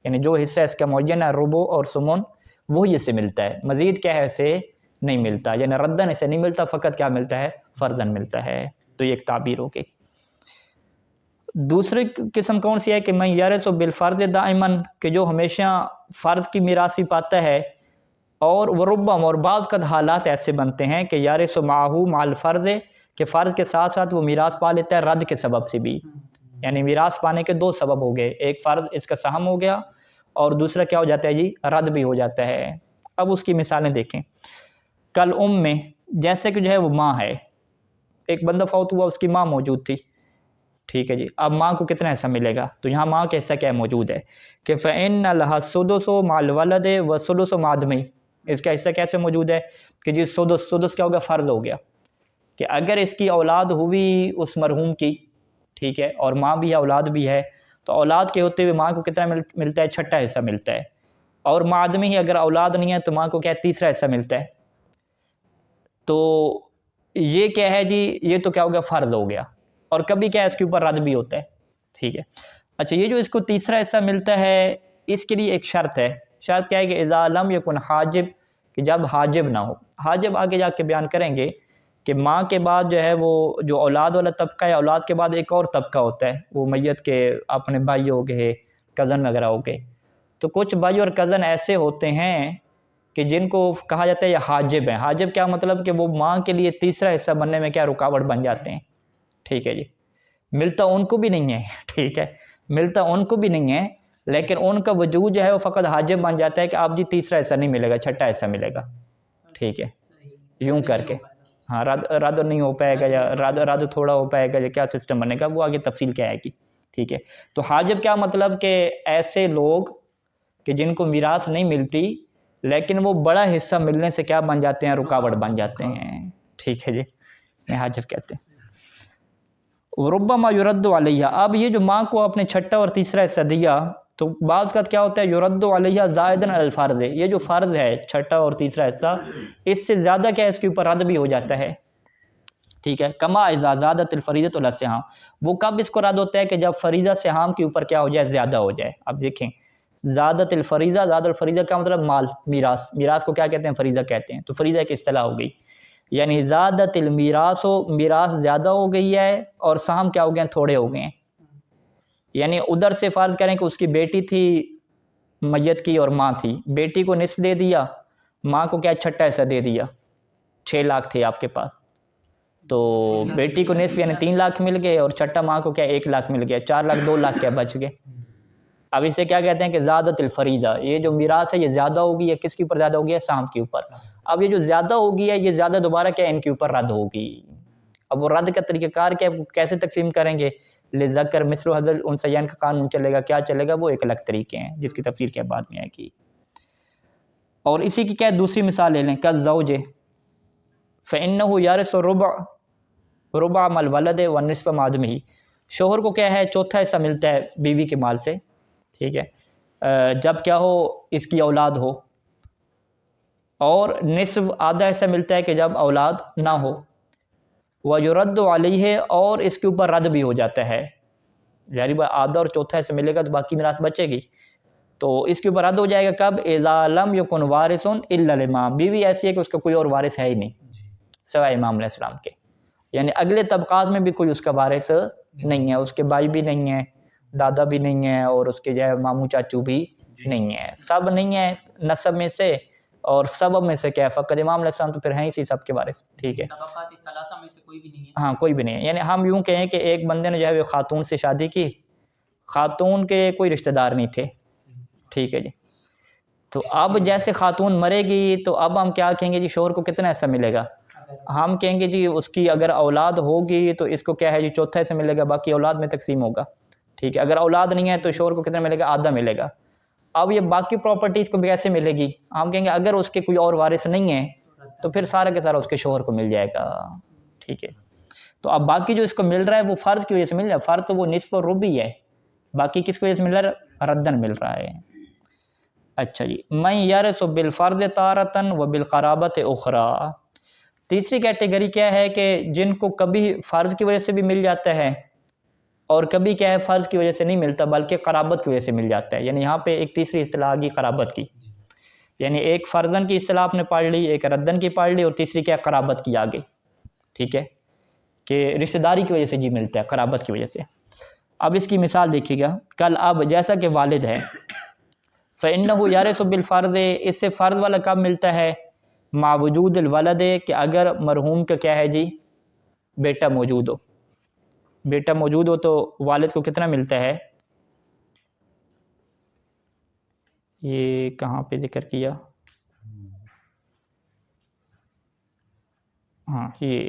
یعنی جو حصہ اس کا معین ہے ربع اور سمن، وہی اسے ملتا ہے، مزید کیا ہے اسے نہیں ملتا، یعنی ردن اسے نہیں ملتا، فقط کیا ملتا ہے؟ فرضاً ملتا ہے. تو یہ ایک تعبیر ہو گئی. دوسری قسم کون سی ہے کہ من یرث بالفرض دائماً، کہ جو ہمیشہ فرض کی میراث بھی پاتا ہے، اور وربما، اور بعض قد حالات ایسے بنتے ہیں کہ یارث معہو مع الفرض، کہ فرض کے ساتھ ساتھ وہ میراث پا لیتا ہے رد کے سبب سے بھی. یعنی میراث پانے کے 2 سبب ہو گئے، ایک فرض اس کا سہم ہو گیا، اور دوسرا کیا ہو جاتا ہے جی؟ رد بھی ہو جاتا ہے. اب اس کی مثالیں دیکھیں. کل میں، جیسے کہ جو ہے وہ ماں ہے، ایک بندہ فوت ہوا، اس کی ماں موجود تھی. ٹھیک ہے جی، اب ماں کو کتنا حصہ ملے گا؟ تو یہاں ماں کا حصہ کیا موجود ہے کہ فَإِنَّ لَهَا السُّدُسُ مع الولد وَالثُّلُثُ مع عدمِهِ. اس کا حصہ کیسے موجود ہے کہ جی سدس کیا ہوگا؟ فرض ہو گیا کہ اگر اس کی اولاد ہوئی اس مرحوم کی، ٹھیک ہے، اور ماں بھی ہے اولاد بھی ہے، تو اولاد کے ہوتے ہوئے ماں کو کتنا ملتا ہے؟ 6واں حصہ ملتا ہے. اور مع عدمِهِ، اگر اولاد نہیں ہے تو ماں کو کیا ہے؟ 3واں حصہ ملتا ہے. تو یہ کیا ہے جی؟ یہ تو کیا ہو گیا؟ فرض ہو گیا. اور کبھی کیا ہے اس کے اوپر رد بھی ہوتا ہے. ٹھیک ہے. اچھا، یہ جو اس کو 3واں حصہ ملتا ہے، اس کے لیے ایک شرط ہے. شرط کیا ہے کہ اذا لم یکن حاجب، کہ جب حاجب نہ ہو. حاجب آگے جا کے بیان کریں گے کہ ماں کے بعد جو ہے وہ جو اولاد والا طبقہ ہے، اولاد کے بعد ایک اور طبقہ ہوتا ہے، وہ میت کے اپنے بھائی ہو گئے، کزن وغیرہ ہو گئے. تو کچھ بھائی اور کزن ایسے ہوتے ہیں کہ جن کو کہا جاتا ہے یہ حاجب ہیں. حاجب کیا مطلب؟ کہ وہ ماں کے لیے 3واں حصہ بننے میں کیا رکاوٹ بن جاتے ہیں. ٹھیک ہے جی، ملتا ان کو بھی نہیں ہے. ٹھیک ہے، ملتا ان کو بھی نہیں ہے، لیکن ان کا وجود جو ہے وہ فقط حاجب بن جاتا ہے کہ آپ جی 3واں حصہ نہیں ملے گا، 6واں حصہ ملے گا. ٹھیک ہے، یوں کر کے. ہاں رد نہیں ہو پائے گا، یا رد تھوڑا ہو پائے گا، یا کیا سسٹم بنے گا وہ آگے تفصیل کیا آئے گی. ٹھیک ہے. تو حاجب کیا مطلب؟ کہ ایسے لوگ کہ جن کو میراث نہیں ملتی، لیکن وہ بڑا حصہ ملنے سے کیا بن جاتے ہیں؟ رکاوٹ بن جاتے ہیں. ٹھیک ہے جی، میں حاجب کہتے ہیں. ربما یرد علیہ، اب یہ جو ماں کو اپنے 6واں اور 3واں حصہ دیا، تو بعض کا کیا ہوتا ہے؟ یرد علیہ زائدن علی الفرض، یہ جو فرض ہے 6واں اور 3واں حصہ، اس سے زیادہ کیا ہے اس کے اوپر رد بھی ہو جاتا ہے. ٹھیک ہے. کما اذا زادت الفریضۃ علی السہام، وہ کب اس کو رد ہوتا ہے؟ کہ جب فریضہ سہام کے اوپر کیا ہو جائے؟ زیادہ ہو جائے. اب دیکھیں، زادت الفریضہ، زاد الفریضہ کا مطلب مال، میراث کو کیا کہتے ہیں؟ فریضہ کہتے ہیں. تو فریضہ ایک اصطلاح ہو گئی، یعنی زادت المیراث، میراث زیادہ ہو گئی ہے، اور سہام کیا ہو گئے ہیں؟ تھوڑے ہو گئے ہیں. یعنی ادھر سے فرض کریں کہ اس کی بیٹی تھی میت کی اور ماں تھی، بیٹی کو نصف دے دیا، ماں کو کیا 6واں حصہ دے دیا. 6 لاکھ تھے آپ کے پاس، تو بیٹی کو نصف یعنی 3 لاکھ مل گئے، اور 6واں ماں کو کیا 1 لاکھ مل گیا، 4 لاکھ 2 لاکھ کیا بچ گئے. اب اسے کیا کہتے ہیں کہ زیادت الفریضہ، یہ جو میراث ہے یہ زیادہ ہوگی، یہ کس کے اوپر زیادہ ہوگی؟ سام کے اوپر۔ اب یہ جو زیادہ ہوگی ہے یہ زیادہ دوبارہ کیا ان کے اوپر رد ہوگی۔ اب وہ رد کا طریقہ کار کیا، کیسے تقسیم کریں گے؟ لذکر مثل حظ الانثیین کا قانون چلے گا، کیا چلے گا؟ وہ ایک الگ طریقے ہیں جس کی تفسیر کیا بعد میں آئے گی۔ اور اسی کی کیا دوسری مثال لے لیں، کالزوج فإنه يرث ربع مال الولد والنصف مع عدمه، شوہر کو کیا ہے چوتھا حصہ ملتا ہے بیوی کے مال سے، ٹھیک ہے، جب کیا ہو اس کی اولاد ہو، اور نصف آدھا حصہ ملتا ہے کہ جب اولاد نہ ہو، وَيُرَدُّ عَلَيْهِ، اور اس کے اوپر رد بھی ہو جاتا ہے، یعنی آدھا اور چوتھا حصہ ملے گا تو باقی میراث بچے گی، تو اس کے اوپر رد ہو جائے گا کب؟ اذا لم یکن وارث الا الامام، بیوی ایسی ہے کہ اس کا کوئی اور وارث ہے ہی نہیں سوائے امام علیہ السلام کے، یعنی اگلے طبقات میں بھی کوئی اس کا وارث نہیں ہے، اس کے بھائی بھی نہیں ہے، دادا بھی نہیں ہے، اور اس کے جو ہے ماموں چاچو بھی نہیں ہے، سب نہیں ہے نسب میں سے، اور سبب میں سے کیا ہے فقط امام علیہ السلام تو پھر ہیں ہی سب کے وارث، ٹھیک ہے، طبقات ثلاثہ میں سے کوئی بھی نہیں ہے۔ ہاں کوئی بھی نہیں ہے، یعنی ہم یوں کہیں کہ ایک بندے نے جو ہے وہ خاتون سے شادی کی، خاتون کے کوئی رشتہ دار نہیں تھے، ٹھیک ہے جی، تو اب جیسے خاتون مرے گی تو اب ہم کیا کہیں گے جی شوہر کو کتنا حصہ ملے گا؟ ہم کہیں گے جی اس کی اگر اولاد ہوگی تو اس کو کیا ہے جی چوتھا حصہ ملے گا، باقی اولاد میں تقسیم ہوگا، ٹھیک ہے، اگر اولاد نہیں ہے تو شوہر کو کتنا ملے گا؟ آدھا ملے گا۔ اب یہ باقی پراپرٹیز کو کیسے ملے گی؟ ہم کہیں گے اگر اس کے کوئی اور وارث نہیں ہے تو پھر سارا کے سارا اس کے شوہر کو مل جائے گا، ٹھیک ہے، تو اب باقی جو اس کو مل رہا ہے وہ فرض کی وجہ سے مل رہا ہے، فرض تو وہ نصف اور ربع ہے، باقی کس کی وجہ سے مل رہا ہے؟ ردن مل رہا ہے۔ اچھا جی، من یرث بالفرض تارۃ وبالقرابۃ اخری، تیسری کیٹیگری کیا ہے کہ جن کو کبھی فرض کی وجہ سے بھی مل جاتا ہے اور کبھی کیا ہے فرض کی وجہ سے نہیں ملتا بلکہ قرابت کی وجہ سے مل جاتا ہے، یعنی یہاں پہ ایک تیسری اصطلاح آگی قرابت کی، یعنی ایک فرضاً کی اصطلاح آپ نے پڑھ لی، ایک ردن کی پڑھ لی، اور تیسری کیا قرابت کی آگے، ٹھیک ہے، کہ رشتہ داری کی وجہ سے جی ملتا ہے، قرابت کی وجہ سے۔ اب اس کی مثال دیکھیے گا، کل اب جیسا کہ والد ہے، فإنه يرث بالفرض، اس سے فرض والا کب ملتا ہے؟ مع وجود الولد، کہ اگر مرحوم کا کیا ہے جی بیٹا موجود ہو، بیٹا موجود ہو تو والد کو کتنا ملتا ہے؟ یہ کہاں پہ ذکر کیا؟ ہاں یہ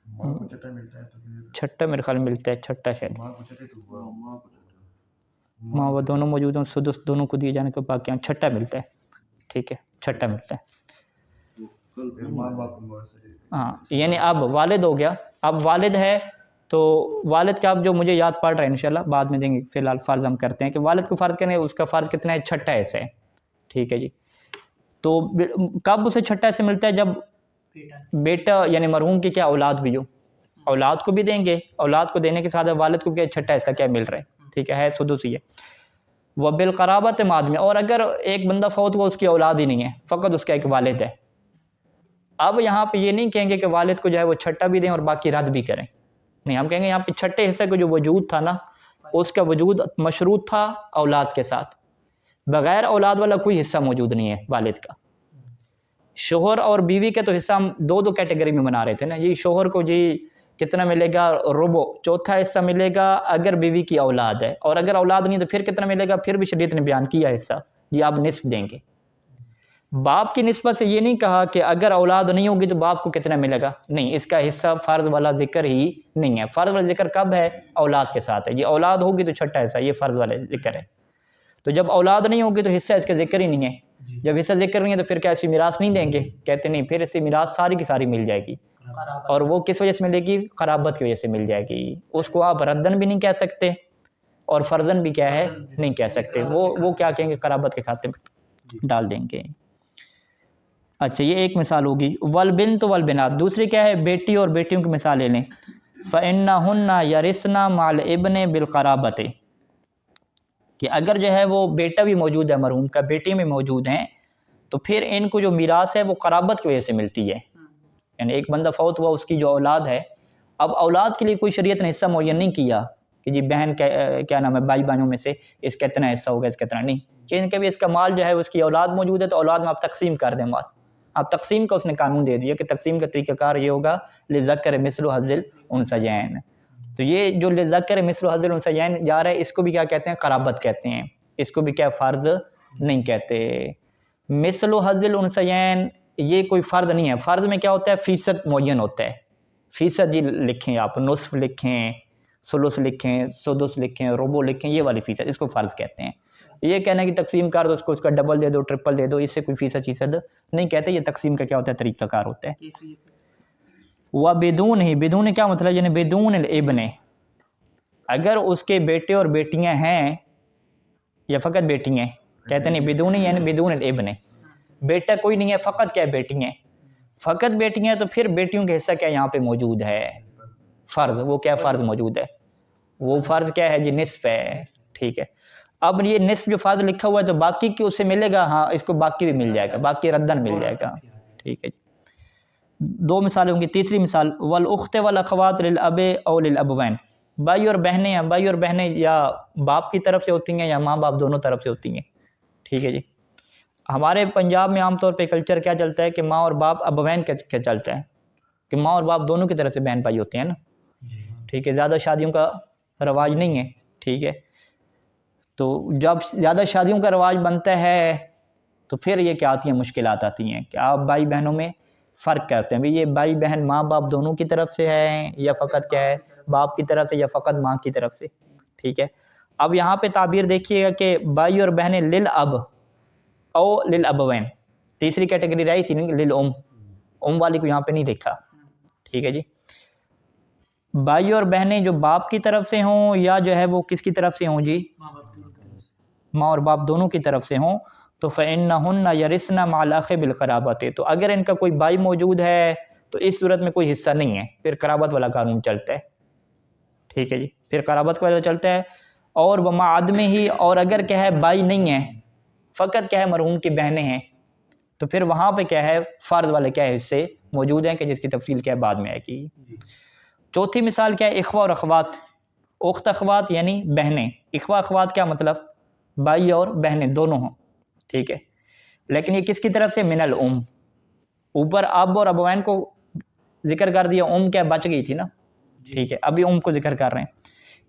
ماں کو چھٹا ملتا ہے تو پھر چھٹا میرے خیال ملتا ہے، چھٹا شاید ماں کو چھٹے تو ماں کو چھٹا، ماں و دونوں موجود ہوں، سدس دونوں کو دیے جانے کے باقی چھٹا ملتا ہے، ٹھیک ہے، چھٹا ملتا ہے، پھر ماں باپ کو ہاں، یعنی اب والد ہو گیا، اب والد ہے تو والد کا اب جو مجھے یاد پڑ رہا ہے انشاءاللہ بعد میں دیں گے، فی الحال فرض ہم کرتے ہیں کہ والد کو فرض کریں، اس کا فرض کتنا ہے؟ چھٹا حصہ ہے، ٹھیک ہے جی، تو کب اسے چھٹا حصہ ملتا ہے؟ جب بیٹا یعنی مرحوم کی کیا اولاد بھی ہو، اولاد کو بھی دیں گے، اولاد کو دینے کے ساتھ والد کو کیا چھٹا حصہ کیا مل رہا ہے، ٹھیک ہے سدس ہی ہے، وبالقرابۃ مع عدم، اور اگر ایک بندہ فوت ہوا اس کی اولاد ہی نہیں ہے، فقط اس کا ایک والد ہے، اب یہاں پہ یہ نہیں کہیں گے کہ والد کو جو ہے وہ چھٹا بھی دیں اور باقی رد بھی کریں، نہیں، ہم کہیں گے یہاں پہ چھٹے حصے کو جو وجود تھا نا اس کا وجود مشروط تھا اولاد کے ساتھ، بغیر اولاد والا کوئی حصہ موجود نہیں ہے والد کا۔ شوہر اور بیوی کا تو حصہ ہم دو کیٹیگری میں بنا رہے تھے نا، یہ شوہر کو جی کتنا ملے گا؟ ربع، چوتھا حصہ ملے گا اگر بیوی کی اولاد ہے، اور اگر اولاد نہیں تو پھر کتنا ملے گا؟ پھر بھی شریعت نے بیان کیا حصہ جی آپ نصف دیں گے۔ باپ کی نسبت سے یہ نہیں کہا کہ اگر اولاد نہیں ہوگی تو باپ کو کتنا ملے گا، نہیں، اس کا حصہ فرض والا ذکر ہی نہیں ہے، فرض والا ذکر کب ہے؟ اولاد کے ساتھ ہے، یہ اولاد ہوگی تو چھٹا حصہ، یہ فرض والا ذکر ہے، تو جب اولاد نہیں ہوگی تو حصہ اس کا ذکر ہی نہیں ہے، جب حصہ ذکر نہیں ہے تو پھر کیا اس کی میراث نہیں دیں گے؟ کہتے نہیں، پھر اس کی میراث ساری کی ساری مل جائے گی، اور وہ کس وجہ سے ملے گی؟ قرابت کی وجہ سے مل جائے گی، اس کو آپ ردن بھی نہیں کہہ سکتے اور فرضن بھی کیا ہے نہیں کہہ سکتے، وہ کیا کہیں گے؟ قرابت کے کھاتے میں ڈال دیں گے۔ اچھا یہ ایک مثال ہوگی، والبنت والبنات، دوسری کیا ہے؟ بیٹی اور بیٹیوں کی مثال لے لیں، فإنہن یرثن مع الابن بالقرابۃ، کہ اگر جو ہے وہ بیٹا بھی موجود ہے مرحوم کا، بیٹی بھی موجود ہیں، تو پھر ان کو جو میراث ہے وہ قرابت کی وجہ سے ملتی ہے، یعنی ایک بندہ فوت ہوا اس کی جو اولاد ہے، اب اولاد کے لیے کوئی شریعت نے حصہ معین نہیں کیا کہ جی بہن کیا نام ہے بھائی بہنوں میں سے اس کا اتنا حصہ ہوگا، اس کا اتنا نہیں، کہ ان کے بھی اس کا مال جو ہے اس کی اولاد موجود ہے تو اولاد میں آپ تقسیم کر دیں مال، اب تقسیم کا اس نے قانون دے دیا کہ تقسیم کا طریقہ کار یہ ہوگا لذکر مثل حظ الانثیین، تو تو یہ جو لذکر مثل حظ الانثیین جا رہا ہے اس کو بھی کیا کہتے ہیں؟ قرابت کہتے ہیں، اس کو بھی کیا فرض نہیں کہتے۔ مثل حظ الانثیین یہ کوئی فرض نہیں ہے، فرض میں کیا ہوتا ہے؟ فیصد معین ہوتا ہے، فیصد جی لکھیں آپ، نصف لکھیں، ثلث لکھیں، سدس لکھیں، ربع لکھیں، یہ والی فیصد اس کو فرض کہتے ہیں۔ یہ کہنا کہ تقسیم کر دو اس کا ڈبل دے دو، ٹرپل دے دو، اس سے کوئی فیصد نہیں کہتے، یہ تقسیم کا کیا ہوتا ہے؟ طریقہ کار ہوتا ہے۔ وَبِدُونِ ہی، بدون کیا مطلب؟ یعنی بدون الابن، اگر اس کے بیٹے اور بیٹیاں ہیں یا فقط بیٹی ہیں، کہتے نہیں بدون یعنی بدون الابن، بیٹا کوئی نہیں ہے، فقط کیا بیٹی ہیں، فقط بیٹی ہیں، تو پھر بیٹیوں کا حصہ کیا یہاں پہ موجود ہے؟ فرض۔ وہ کیا فرض موجود ہے؟ وہ فرض کیا ہے جی؟ نصف ہے، ٹھیک ہے۔ اب یہ نصف جو فرض لکھا ہوا ہے تو باقی کی اس سے ملے گا؟ ہاں، اس کو باقی بھی مل جائے گا، باقی ردن مل جائے گا، ٹھیک ہے جی۔ دو مثالیں ہوں گی۔ تیسری مثال والأخت والأخوات للأب او للأبوین، بھائی اور بہنیں ہیں، بھائی اور بہنیں یا باپ کی طرف سے ہوتی ہیں یا ماں باپ دونوں طرف سے ہوتی ہیں، ٹھیک ہے جی۔ ہمارے پنجاب میں عام طور پہ کلچر کیا چلتا ہے کہ ماں اور باپ ابوین کا چلتا ہے کہ ماں اور باپ دونوں کی طرف سے بہن بھائی ہوتے ہیں نا، ٹھیک ہے۔ زیادہ شادیوں کا رواج نہیں ہے، ٹھیک ہے۔ تو جب زیادہ شادیوں کا رواج بنتا ہے تو پھر یہ کیا آتی ہیں؟ مشکلات آتی ہیں کہ آپ بھائی بہنوں میں فرق کرتے ہیں، یہ بھائی بہن ماں باپ دونوں کی طرف سے ہیں یا فقط کیا ہے؟ باپ کی طرف سے یا فقط ماں کی طرف سے، ٹھیک ہے۔ اب یہاں پہ تعبیر دیکھیے گا کہ بھائی اور بہنیں للاب او للابوین، تیسری کیٹیگری رہی تھی للام، ام والی کو یہاں پہ نہیں دیکھا، ٹھیک ہے جی۔ بھائی اور بہنیں جو باپ کی طرف سے ہوں یا جو ہے وہ کس کی طرف سے ہوں جی؟ ماں اور باپ دونوں کی طرف سے ہوں، تو فإنہن یرثن مع الأخ بالقرابۃ، تو اگر ان کا کوئی بھائی موجود ہے تو اس صورت میں کوئی حصہ نہیں ہے، پھر قرابت والا قانون چلتا ہے، ٹھیک ہے جی، پھر قرابت والا چلتا ہے۔ اور ومع عدمہ ہی، اور اگر کیا ہے بھائی نہیں ہے، فقط کیا ہے مرحوم کی بہنیں ہیں، تو پھر وہاں پہ کیا ہے؟ فرض والے کیا ہے حصے موجود ہیں کہ جس کی تفصیل کیا ہے بعد میں آئے گی۔ چوتھی مثال کیا ہے؟ اخوہ اور اخوات، اخت اخوات یعنی بہنیں، اخوہ اخوات کیا مطلب؟ بھائی اور بہنیں دونوں ہوں، ٹھیک ہے، لیکن یہ کس کی طرف سے؟ من الام، اوپر اب اور ابوین کو ذکر کر دیا، ام کیا بچ گئی تھی نا، ٹھیک ہے، ابھی ام کو ذکر کر رہے ہیں۔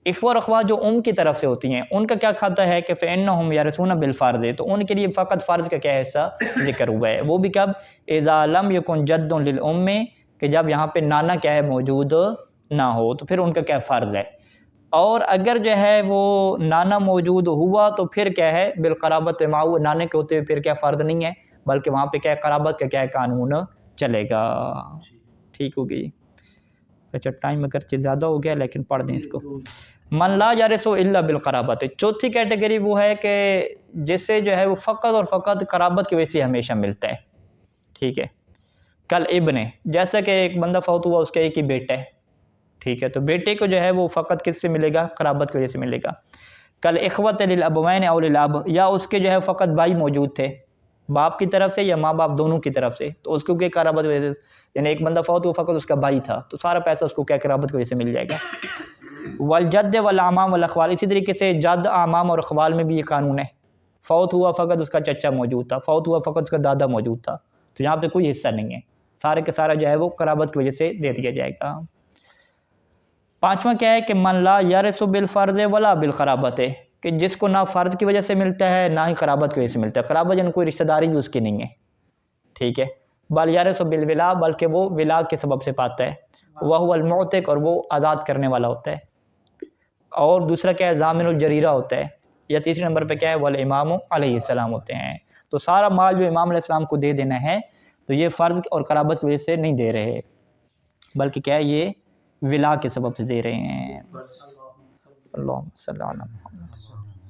اخوہ اور اخوات جو ام کی طرف سے ہوتی ہیں ان کا کیا کھاتا ہے کہ فإنہم یرثون بالفرض، تو ان کے لیے فقط فرض کا کیا حصہ ذکر ہوا ہے، وہ بھی کب؟ اذا لم یکن جد للام، کہ جب یہاں پہ نانا کیا ہے موجود نہ ہو تو پھر ان کا کیا فرض ہے۔ اور اگر جو ہے وہ نانا موجود ہوا تو پھر کیا ہے؟ بالقرابت معه، نانے کے ہوتے ہوئے پھر کیا فرض نہیں ہے بلکہ وہاں پہ کیا ہے؟ قرابت کا کیا ہے قانون چلے گا، ٹھیک ہوگی۔ اچھا ٹائم اگرچہ زیادہ ہو گیا لیکن پڑھ دیں اس کو۔ من لا یرث الا بالقرابت، چوتھی کیٹیگری وہ ہے کہ جسے جو ہے وہ فقط اور فقط قرابت کی وجہ سے ہمیشہ ملتا ہے، ٹھیک ہے۔ کل ابن، جیسا کہ ایک بندہ فوت ہوا اس کا ایک ہی بیٹا ہے، ٹھیک ہے، تو بیٹے کو جو ہے وہ فقط کس سے ملے گا؟ قرابت کی وجہ سے ملے گا۔ کل اخوت للابوین او للاب، یا اس کے جو ہے فقط بھائی موجود تھے باپ کی طرف سے یا ماں باپ دونوں کی طرف سے، تو اس کو کیا قرابت کی وجہ سے، یعنی ایک بندہ فوت ہوا فقط اس کا بھائی تھا تو سارا پیسہ اس کو کیا قرابت کی وجہ سے مل جائے گا۔ والجد والاعمام والاخوال، اسی طریقے سے جد اعمام اور اخوال میں بھی یہ قانون ہے، فوت ہوا فقط اس کا چچا موجود تھا، فوت ہوا فقط اس کا دادا موجود تھا، تو یہاں پہ کوئی حصہ نہیں ہے، سارے کے سارا جو ہے وہ قرابت کی وجہ سے دے دیا جائے گا۔ پانچواں کیا ہے کہ من لا یرث بالفرض ولا بالقرابت، کہ جس کو نہ فرض کی وجہ سے ملتا ہے نہ ہی قرابت کی وجہ سے ملتا ہے، قرابت یعنی کوئی رشتہ داری بھی اس کی نہیں ہے، ٹھیک ہے۔ بل یرث بالولا، بلکہ وہ ولا کے سبب سے پاتا ہے، وہو المعتق، اور وہ آزاد کرنے والا ہوتا ہے۔ اور دوسرا کیا ہے؟ ضامن الجریرہ ہوتا ہے، یا تیسرے نمبر پہ کیا ہے؟ والامام علیہ السلام ہوتے ہیں۔ تو سارا مال جو امام علیہ السلام کو دے دینا ہے تو یہ فرض اور قرابت کی وجہ سے نہیں دے رہے بلکہ کیا ہے؟ یہ ولا کے سبب سے دے رہے ہیں۔ اللہم صلی علی محمد۔